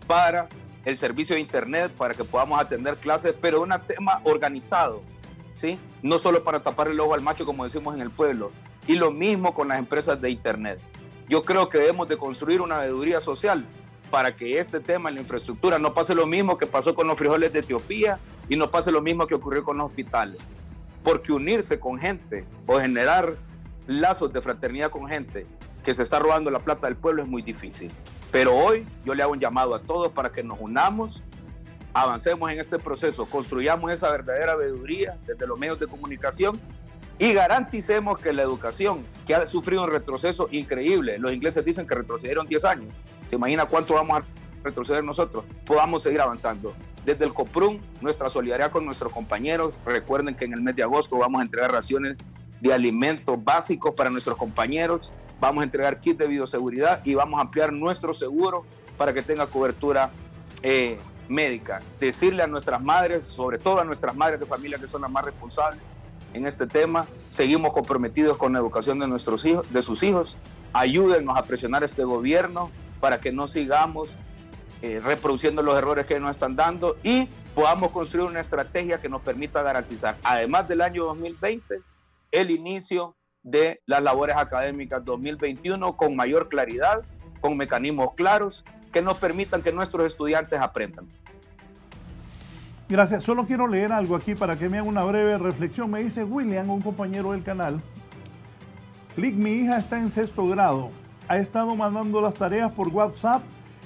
para el servicio de Internet, para que podamos atender clases, pero un tema organizado, ¿sí? No solo para tapar el ojo al macho, como decimos en el pueblo. Y lo mismo con las empresas de Internet. Yo creo que debemos de construir una veeduría social para que este tema en la infraestructura no pase lo mismo que pasó con los frijoles de Etiopía y no pase lo mismo que ocurrió con los hospitales. Porque unirse con gente o generar lazos de fraternidad con gente que se está robando la plata del pueblo es muy difícil. Pero hoy yo le hago un llamado a todos para que nos unamos, avancemos en este proceso, construyamos esa verdadera veeduría desde los medios de comunicación y garanticemos que la educación, que ha sufrido un retroceso increíble, los ingleses dicen que retrocedieron 10 años, ¿se imagina cuánto vamos a retroceder nosotros? Podamos seguir avanzando. Desde el COPRUM, nuestra solidaridad con nuestros compañeros. Recuerden que en el mes de agosto vamos a entregar raciones de alimentos básicos para nuestros compañeros, vamos a entregar kits de bioseguridad y vamos a ampliar nuestro seguro para que tenga cobertura médica. Decirle a nuestras madres, sobre todo a nuestras madres de familia que son las más responsables en este tema, seguimos comprometidos con la educación de nuestros hijos, de sus hijos. Ayúdennos a presionar a este gobierno para que no sigamos reproduciendo los errores que nos están dando y podamos construir una estrategia que nos permita garantizar, además del año 2020, el inicio de las labores académicas 2021 con mayor claridad, con mecanismos claros que nos permitan que nuestros estudiantes aprendan. Gracias. Solo quiero leer algo aquí para que me haga una breve reflexión. Me dice William, un compañero del canal. Lick, mi hija está en 6º grado. Ha estado mandando las tareas por WhatsApp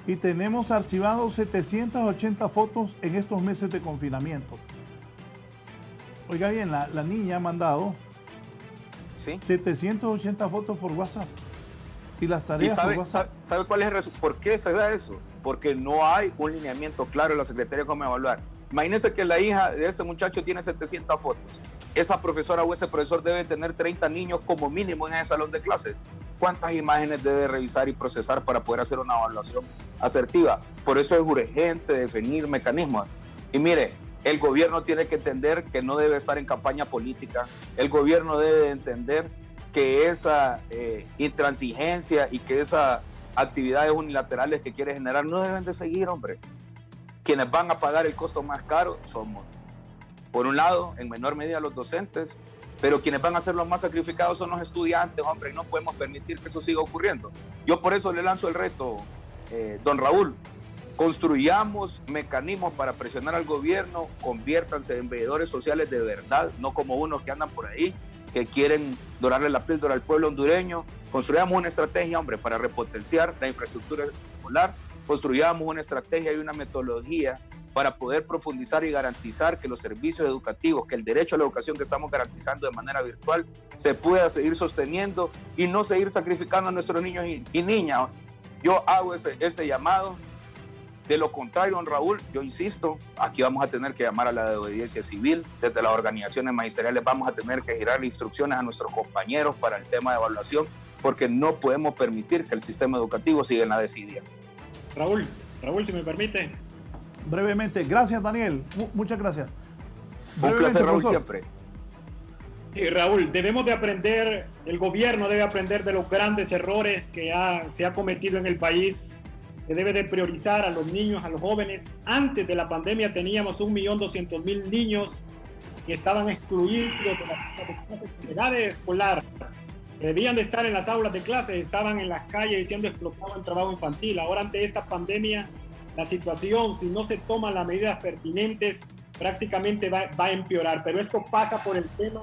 y tenemos archivados 780 fotos en estos meses de confinamiento. Oiga bien, la niña ha mandado ¿sí? 780 fotos por WhatsApp. Y las tareas por WhatsApp. ¿Sabe cuál es por qué se da eso? Porque no hay un lineamiento claro en la Secretaría de cómo evaluar. Imagínense que la hija de este muchacho tiene 700 fotos. Esa profesora o ese profesor debe tener 30 niños como mínimo en ese salón de clases. ¿Cuántas imágenes debe revisar y procesar para poder hacer una evaluación asertiva? Por eso es urgente definir mecanismos. Y mire, el gobierno tiene que entender que no debe estar en campaña política. El gobierno debe entender que esa intransigencia y que esas actividades unilaterales que quiere generar no deben de seguir, hombre. Quienes van a pagar el costo más caro somos, por un lado, en menor medida los docentes, pero quienes van a ser los más sacrificados son los estudiantes, hombre, y no podemos permitir que eso siga ocurriendo. Yo por eso le lanzo el reto, don Raúl, construyamos mecanismos para presionar al gobierno, conviértanse en veedores sociales de verdad, no como unos que andan por ahí, que quieren dorarle la píldora al pueblo hondureño. Construyamos una estrategia, hombre, para repotenciar la infraestructura escolar, construyamos una estrategia y una metodología para poder profundizar y garantizar que los servicios educativos, que el derecho a la educación que estamos garantizando de manera virtual se pueda seguir sosteniendo y no seguir sacrificando a nuestros niños y niñas. Yo hago ese llamado. De lo contrario, don Raúl, yo insisto, aquí vamos a tener que llamar a la desobediencia civil. Desde las organizaciones magisteriales vamos a tener que girar instrucciones a nuestros compañeros para el tema de evaluación, porque no podemos permitir que el sistema educativo siga en la desidia. Raúl, si me permite. Brevemente, gracias Daniel, muchas gracias. Un placer, Raúl, siempre. Sí, Raúl, debemos de aprender, el gobierno debe aprender de los grandes errores que se ha cometido en el país, que debe de priorizar a los niños, a los jóvenes. Antes de la pandemia teníamos 1.200.000 niños que estaban excluidos de la edad escolar. Debían de estar en las aulas de clase, estaban en las calles siendo explotados en trabajo infantil. Ahora, ante esta pandemia, la situación, si no se toman las medidas pertinentes, prácticamente va a empeorar. Pero esto pasa por el tema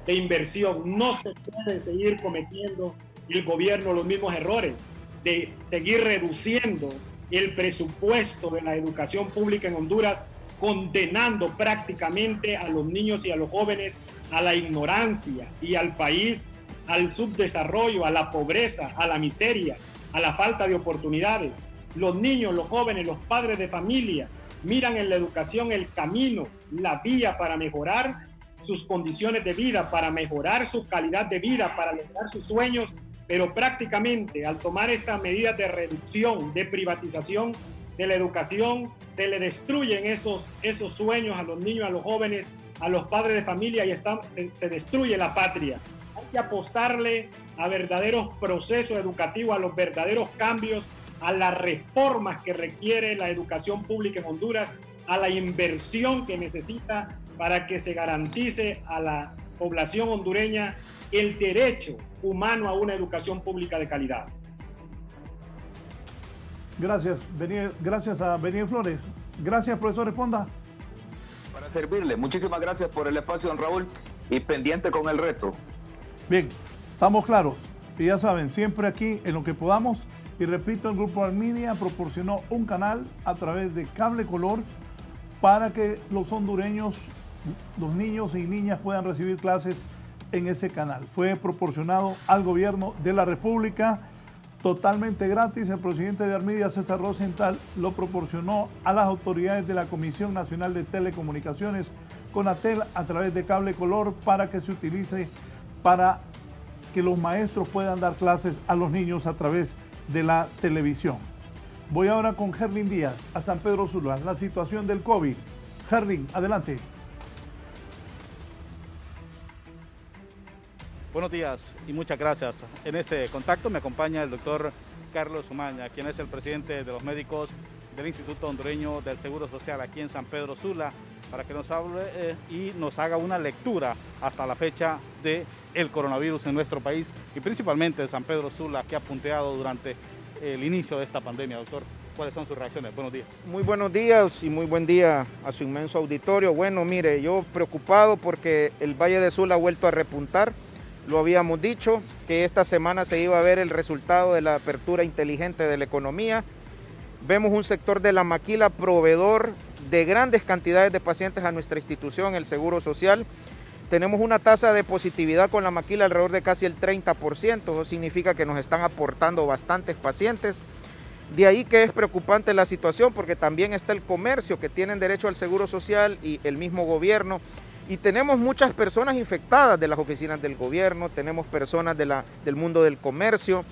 de inversión. No se puede seguir cometiendo el gobierno los mismos errores de seguir reduciendo el presupuesto de la educación pública en Honduras, condenando prácticamente a los niños y a los jóvenes a la ignorancia y al país al subdesarrollo, a la pobreza, a la miseria, a la falta de oportunidades. Los niños, los jóvenes, los padres de familia miran en la educación el camino, la vía para mejorar sus condiciones de vida, para mejorar su calidad de vida, para lograr sus sueños, pero prácticamente al tomar estas medidas de reducción, de privatización de la educación, se le destruyen esos sueños a los niños, a los jóvenes, a los padres de familia y se destruye la patria. Hay que apostarle a verdaderos procesos educativos, a los verdaderos cambios, a las reformas que requiere la educación pública en Honduras, a la inversión que necesita para que se garantice a la población hondureña el derecho humano a una educación pública de calidad. Gracias a Beniel Flores. Gracias, profesor Esponda. Para servirle. Muchísimas gracias por el espacio, don Raúl, y pendiente con el reto. Bien, estamos claros. Y ya saben, siempre aquí en lo que podamos. Y repito, el Grupo Arminia proporcionó un canal a través de Cable Color para que los hondureños, los niños y niñas puedan recibir clases en ese canal. Fue proporcionado al gobierno de la República totalmente gratis. El presidente de Arminia, César Rosenthal, lo proporcionó a las autoridades de la Comisión Nacional de Telecomunicaciones, CONATEL, a través de Cable Color, para que se utilice para que los maestros puedan dar clases a los niños a través de la televisión. Voy ahora con Gerlin Díaz a San Pedro Sula, la situación del COVID. Gerlin, adelante. Buenos días y muchas gracias. En este contacto me acompaña el doctor Carlos Umaña, quien es el presidente de los médicos del Instituto Hondureño del Seguro Social aquí en San Pedro Sula, para que nos hable y nos haga una lectura hasta la fecha del coronavirus en nuestro país y principalmente de San Pedro Sula, que ha punteado durante el inicio de esta pandemia. Doctor, ¿cuáles son sus reacciones? Buenos días. Muy buenos días y muy buen día a su inmenso auditorio. Bueno, mire, yo preocupado porque el Valle de Sula ha vuelto a repuntar. Lo habíamos dicho, que esta semana se iba a ver el resultado de la apertura inteligente de la economía. Vemos un sector de la maquila proveedor de grandes cantidades de pacientes a nuestra institución, el Seguro Social. tenemos una tasa de positividad con la maquila alrededor de casi el 30%, eso significa que nos están aportando bastantes pacientes. De ahí que es preocupante la situación, porque también está el comercio, que tienen derecho al seguro social, y el mismo gobierno. Y tenemos muchas personas infectadas de las oficinas del gobierno, tenemos personas del mundo del comercio,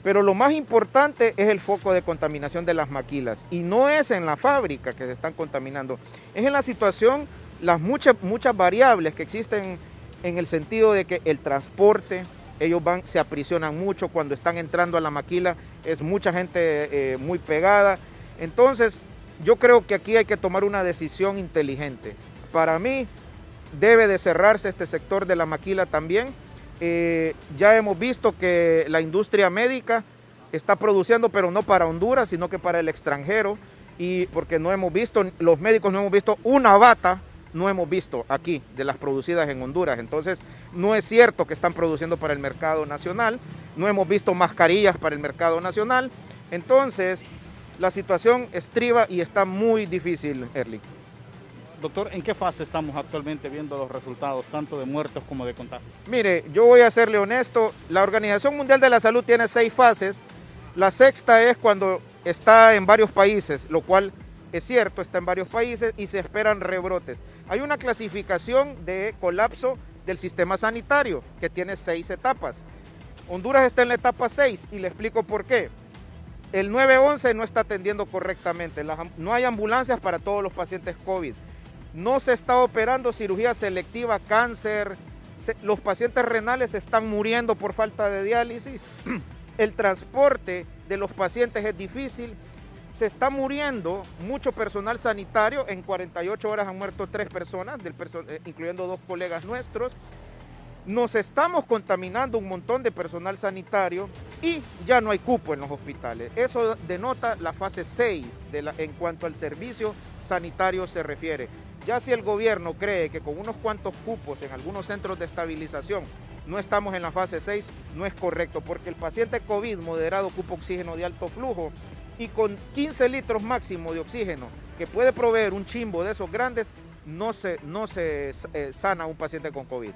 pero lo más importante es el foco de contaminación de las maquilas. Y no es en la fábrica que se están contaminando, es en la situación, las muchas variables que existen en el sentido de que el transporte, ellos se aprisionan mucho cuando están entrando a la maquila, es mucha gente muy pegada. Entonces, yo creo que aquí hay que tomar una decisión inteligente. Para mí, debe de cerrarse este sector de la maquila también. Ya hemos visto que la industria médica está produciendo, pero no para Honduras, sino que para el extranjero, y porque no hemos visto, los médicos no hemos visto una bata, no hemos visto aquí de las producidas en Honduras. Entonces no es cierto que están produciendo para el mercado nacional, no hemos visto mascarillas para el mercado nacional. Entonces la situación estriba y está muy difícil, Erling. Doctor, ¿en qué fase estamos actualmente viendo los resultados, tanto de muertos como de contagios? Mire, yo voy a serle honesto, la Organización Mundial de la Salud tiene 6 fases, la sexta es cuando está en varios países, lo cual es cierto, está en varios países y se esperan rebrotes. Hay una clasificación de colapso del sistema sanitario que tiene 6 etapas. Honduras está en la etapa 6 y le explico por qué. El 911 no está atendiendo correctamente, no hay ambulancias para todos los pacientes COVID. No se está operando cirugía selectiva, cáncer, los pacientes renales están muriendo por falta de diálisis, el transporte de los pacientes es difícil, se está muriendo mucho personal sanitario, en 48 horas han muerto 3 personas, incluyendo 2 colegas nuestros. Nos estamos contaminando un montón de personal sanitario y ya no hay cupo en los hospitales. Eso denota la fase 6 en cuanto al servicio sanitario se refiere. Ya si el gobierno cree que con unos cuantos cupos en algunos centros de estabilización no estamos en la fase 6, no es correcto, porque el paciente COVID moderado ocupa oxígeno de alto flujo y con 15 litros máximo de oxígeno que puede proveer un chimbo de esos grandes, no se sana un paciente con COVID.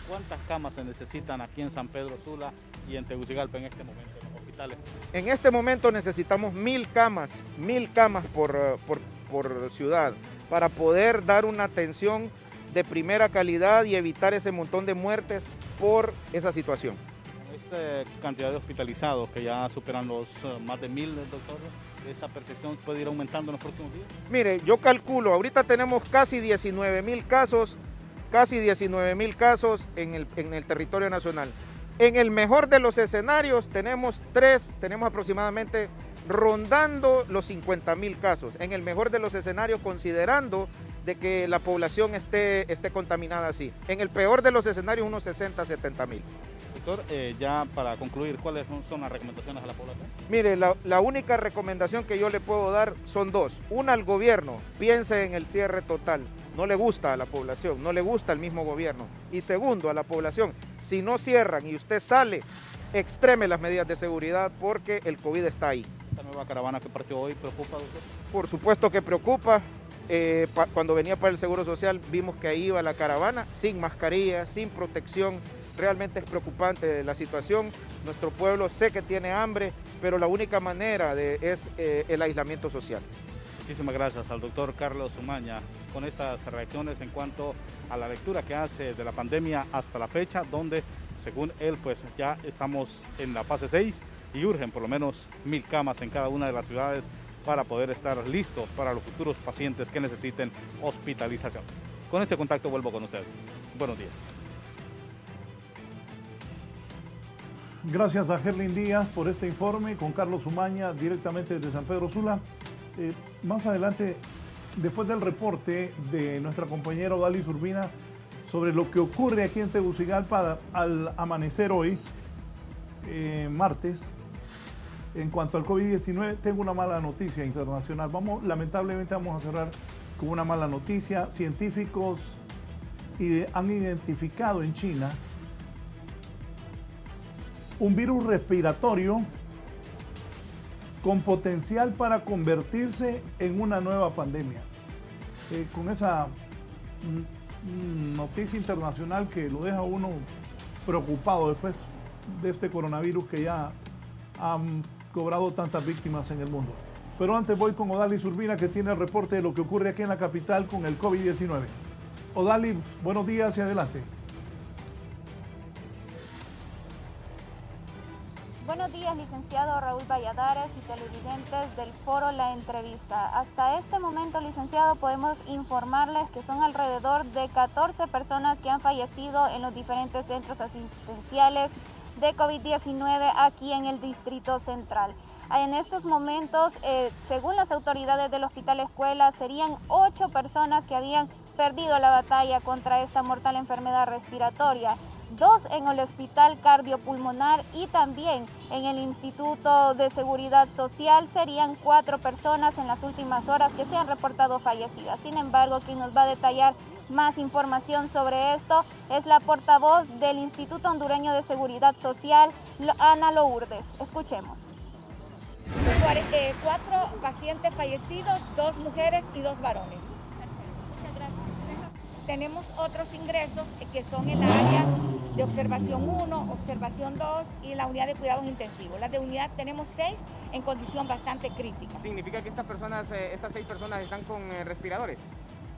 ¿Cuántas camas se necesitan aquí en San Pedro Sula y en Tegucigalpa en este momento en los hospitales? En este momento necesitamos 1000 camas por ciudad, para poder dar una atención de primera calidad y evitar ese montón de muertes por esa situación. Esta cantidad de hospitalizados que ya superan los más de 1000, doctor, ¿esa percepción puede ir aumentando en los próximos días? Mire, yo calculo, ahorita tenemos casi 19,000 casos, en el territorio nacional. En el mejor de los escenarios tenemos aproximadamente rondando los 50,000 casos, en el mejor de los escenarios, considerando de que la población esté contaminada así. En el peor de los escenarios, unos 60,000-70,000. Doctor, ya para concluir, ¿cuáles son las recomendaciones a la población? Mire, la única recomendación que yo le puedo dar son 2. Una, al gobierno, piense en el cierre total. No le gusta a la población, no le gusta al mismo gobierno. Y segundo, a la población, si no cierran y usted sale, extreme las medidas de seguridad porque el COVID está ahí. ¿Esta nueva caravana que partió hoy preocupa, doctor? Por supuesto que preocupa. Cuando venía para el Seguro Social vimos que ahí iba la caravana sin mascarilla, sin protección. Realmente es preocupante la situación. Nuestro pueblo sé que tiene hambre, pero la única manera es el aislamiento social. Muchísimas gracias al doctor Carlos Umaña con estas reacciones en cuanto a la lectura que hace de la pandemia hasta la fecha, donde según él pues ya estamos en la fase 6 y urgen por lo menos 1000 camas en cada una de las ciudades para poder estar listos para los futuros pacientes que necesiten hospitalización. Con este contacto vuelvo con usted. Buenos días. Gracias a Gerlin Díaz por este informe, con Carlos Umaña directamente desde San Pedro Sula. Más adelante, después del reporte de nuestra compañera Odalis Urbina sobre lo que ocurre aquí en Tegucigalpa al amanecer hoy, martes, en cuanto al COVID-19, tengo una mala noticia internacional. Lamentablemente vamos a cerrar con una mala noticia. Científicos han identificado en China un virus respiratorio con potencial para convertirse en una nueva pandemia. Con esa noticia internacional que lo deja uno preocupado después de este coronavirus que ya han cobrado tantas víctimas en el mundo. Pero antes voy con Odalis Urbina, que tiene el reporte de lo que ocurre aquí en la capital con el COVID-19. Odalis, buenos días y adelante. Buenos días, licenciado Raúl Valladares y televidentes del foro La Entrevista. Hasta este momento, licenciado, podemos informarles que son alrededor de 14 personas que han fallecido en los diferentes centros asistenciales de COVID-19 aquí en el Distrito Central. En estos momentos, según las autoridades del Hospital Escuela, serían 8 personas que habían perdido la batalla contra esta mortal enfermedad respiratoria. 2 en el Hospital Cardiopulmonar y también en el Instituto de Seguridad Social serían 4 personas en las últimas horas que se han reportado fallecidas. Sin embargo, quien nos va a detallar más información sobre esto es la portavoz del Instituto Hondureño de Seguridad Social, Ana Lourdes. Escuchemos. 4 pacientes fallecidos, 2 mujeres y 2 varones. Muchas gracias. Tenemos otros ingresos que son en la área de observación 1, observación 2 y la unidad de cuidados intensivos. Las de unidad tenemos 6 en condición bastante crítica. ¿Significa que estas 6 personas están con respiradores?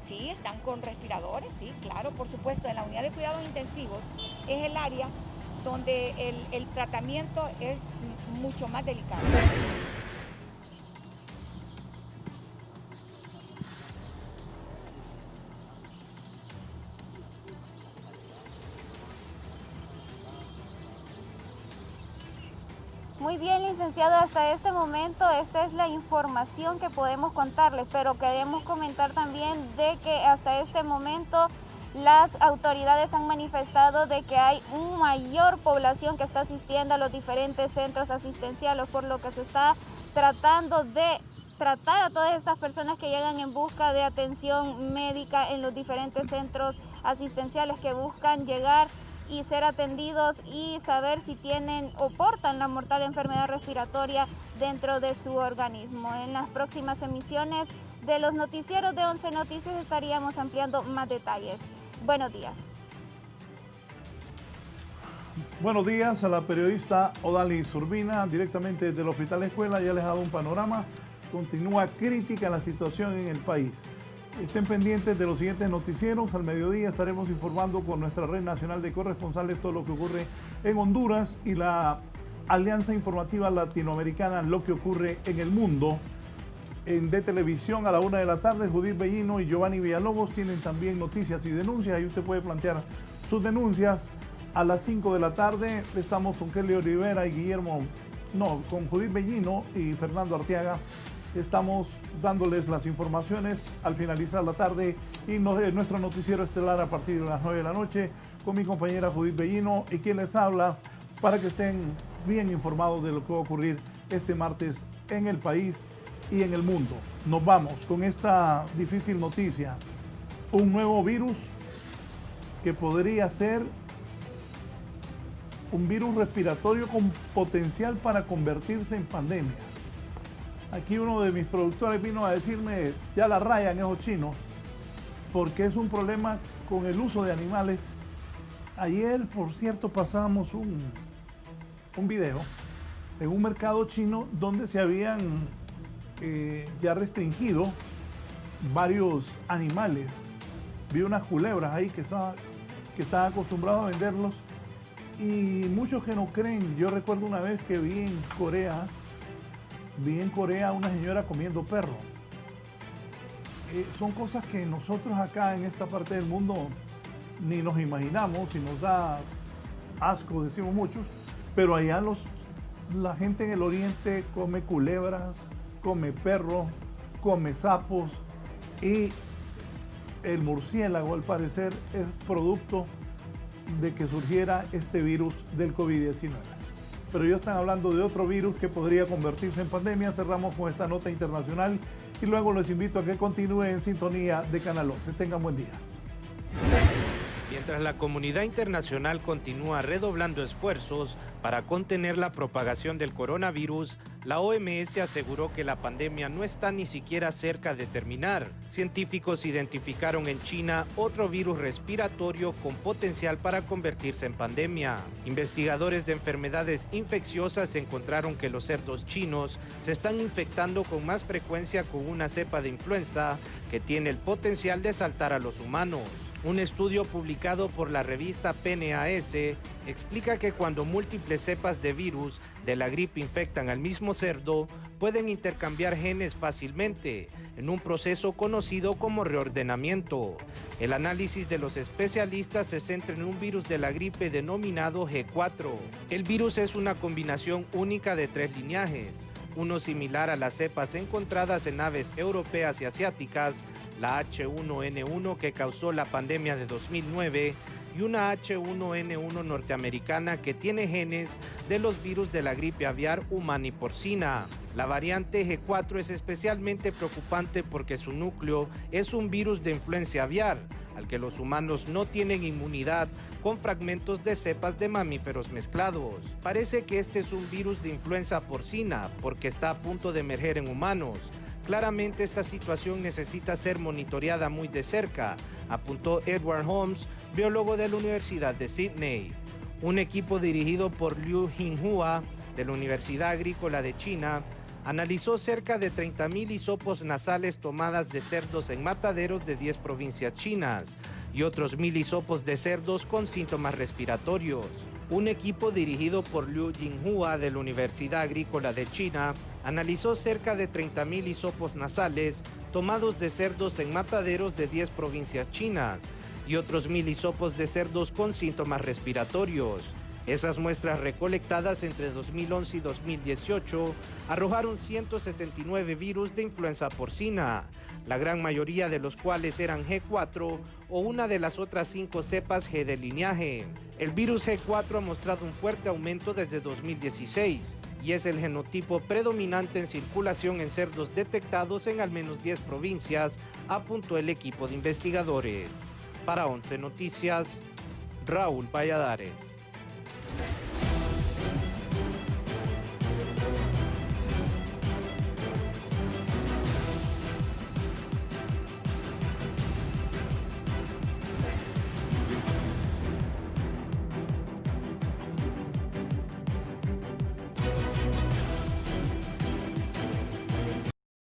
Sí, están con respiradores, sí, claro, por supuesto. En la unidad de cuidados intensivos es el área donde el tratamiento es mucho más delicado. Muy bien, licenciado, hasta este momento esta es la información que podemos contarles, pero queremos comentar también de que hasta este momento las autoridades han manifestado de que hay una mayor población que está asistiendo a los diferentes centros asistenciales, por lo que se está tratando de tratar a todas estas personas que llegan en busca de atención médica en los diferentes centros asistenciales que buscan llegar y ser atendidos y saber si tienen o portan la mortal enfermedad respiratoria dentro de su organismo. En las próximas emisiones de los noticieros de 11 Noticias estaríamos ampliando más detalles. Buenos días. Buenos días a la periodista Odalis Urbina, directamente desde el Hospital Escuela. Ya les ha dado un panorama. Continúa crítica la situación en el país. Estén pendientes de los siguientes noticieros. Al mediodía estaremos informando con nuestra red nacional de corresponsales todo lo que ocurre en Honduras y la Alianza Informativa Latinoamericana, lo que ocurre en el mundo. De televisión a la 1 de la tarde, Judith Bellino y Giovanni Villalobos tienen también noticias y denuncias. Ahí usted puede plantear sus denuncias. A las 5 de la tarde estamos con Kelly Olivera y con Judith Bellino y Fernando Arteaga. Estamos dándoles las informaciones al finalizar la tarde y nuestro noticiero estelar a partir de las 9 de la noche con mi compañera Judith Bellino y quien les habla para que estén bien informados de lo que va a ocurrir este martes en el país y en el mundo. Nos vamos con esta difícil noticia. Un nuevo virus que podría ser un virus respiratorio con potencial para convertirse en pandemia. Aquí uno de mis productores vino a decirme, ya la rayan esos chinos, porque es un problema con el uso de animales. Ayer, por cierto, pasamos un video en un mercado chino donde se habían ya restringido varios animales. Vi unas culebras ahí que estaba acostumbrado a venderlos y muchos que no creen. Yo recuerdo una vez que vi en Corea una señora comiendo perro. Son cosas que nosotros acá en esta parte del mundo ni nos imaginamos y nos da asco, decimos muchos, pero allá la gente en el oriente come culebras, come perro, come sapos y el murciélago al parecer es producto de que surgiera este virus del COVID-19. Pero ya están hablando de otro virus que podría convertirse en pandemia. Cerramos con esta nota internacional y luego les invito a que continúen en sintonía de Canal 11. Tengan buen día. Mientras la comunidad internacional continúa redoblando esfuerzos para contener la propagación del coronavirus, la OMS aseguró que la pandemia no está ni siquiera cerca de terminar. Científicos identificaron en China otro virus respiratorio con potencial para convertirse en pandemia. Investigadores de enfermedades infecciosas encontraron que los cerdos chinos se están infectando con más frecuencia con una cepa de influenza que tiene el potencial de saltar a los humanos. Un estudio publicado por la revista PNAS explica que cuando múltiples cepas de virus de la gripe infectan al mismo cerdo, pueden intercambiar genes fácilmente, en un proceso conocido como reordenamiento. El análisis de los especialistas se centra en un virus de la gripe denominado G4. El virus es una combinación única de 3 lineajes, uno similar a las cepas encontradas en aves europeas y asiáticas, la H1N1 que causó la pandemia de 2009 y una H1N1 norteamericana que tiene genes de los virus de la gripe aviar humana y porcina. La variante G4 es especialmente preocupante porque su núcleo es un virus de influenza aviar, al que los humanos no tienen inmunidad, con fragmentos de cepas de mamíferos mezclados. Parece que este es un virus de influenza porcina porque está a punto de emerger en humanos. Claramente esta situación necesita ser monitoreada muy de cerca, apuntó Edward Holmes, biólogo de la Universidad de Sydney. Un equipo dirigido por Liu Jinhua, de la Universidad Agrícola de China, analizó cerca de 30.000 hisopos nasales tomadas de cerdos en mataderos de 10 provincias chinas y otros 1.000 hisopos de cerdos con síntomas respiratorios. Un equipo dirigido por Liu Jinhua de la Universidad Agrícola de China analizó cerca de 30.000 hisopos nasales tomados de cerdos en mataderos de 10 provincias chinas y otros 1.000 hisopos de cerdos con síntomas respiratorios. Esas muestras recolectadas entre 2011 y 2018 arrojaron 179 virus de influenza porcina, la gran mayoría de los cuales eran G4 o una de las otras 5 cepas G de lineaje. El virus G4 ha mostrado un fuerte aumento desde 2016 y es el genotipo predominante en circulación en cerdos detectados en al menos 10 provincias, apuntó el equipo de investigadores. Para 11 Noticias, Raúl Valladares.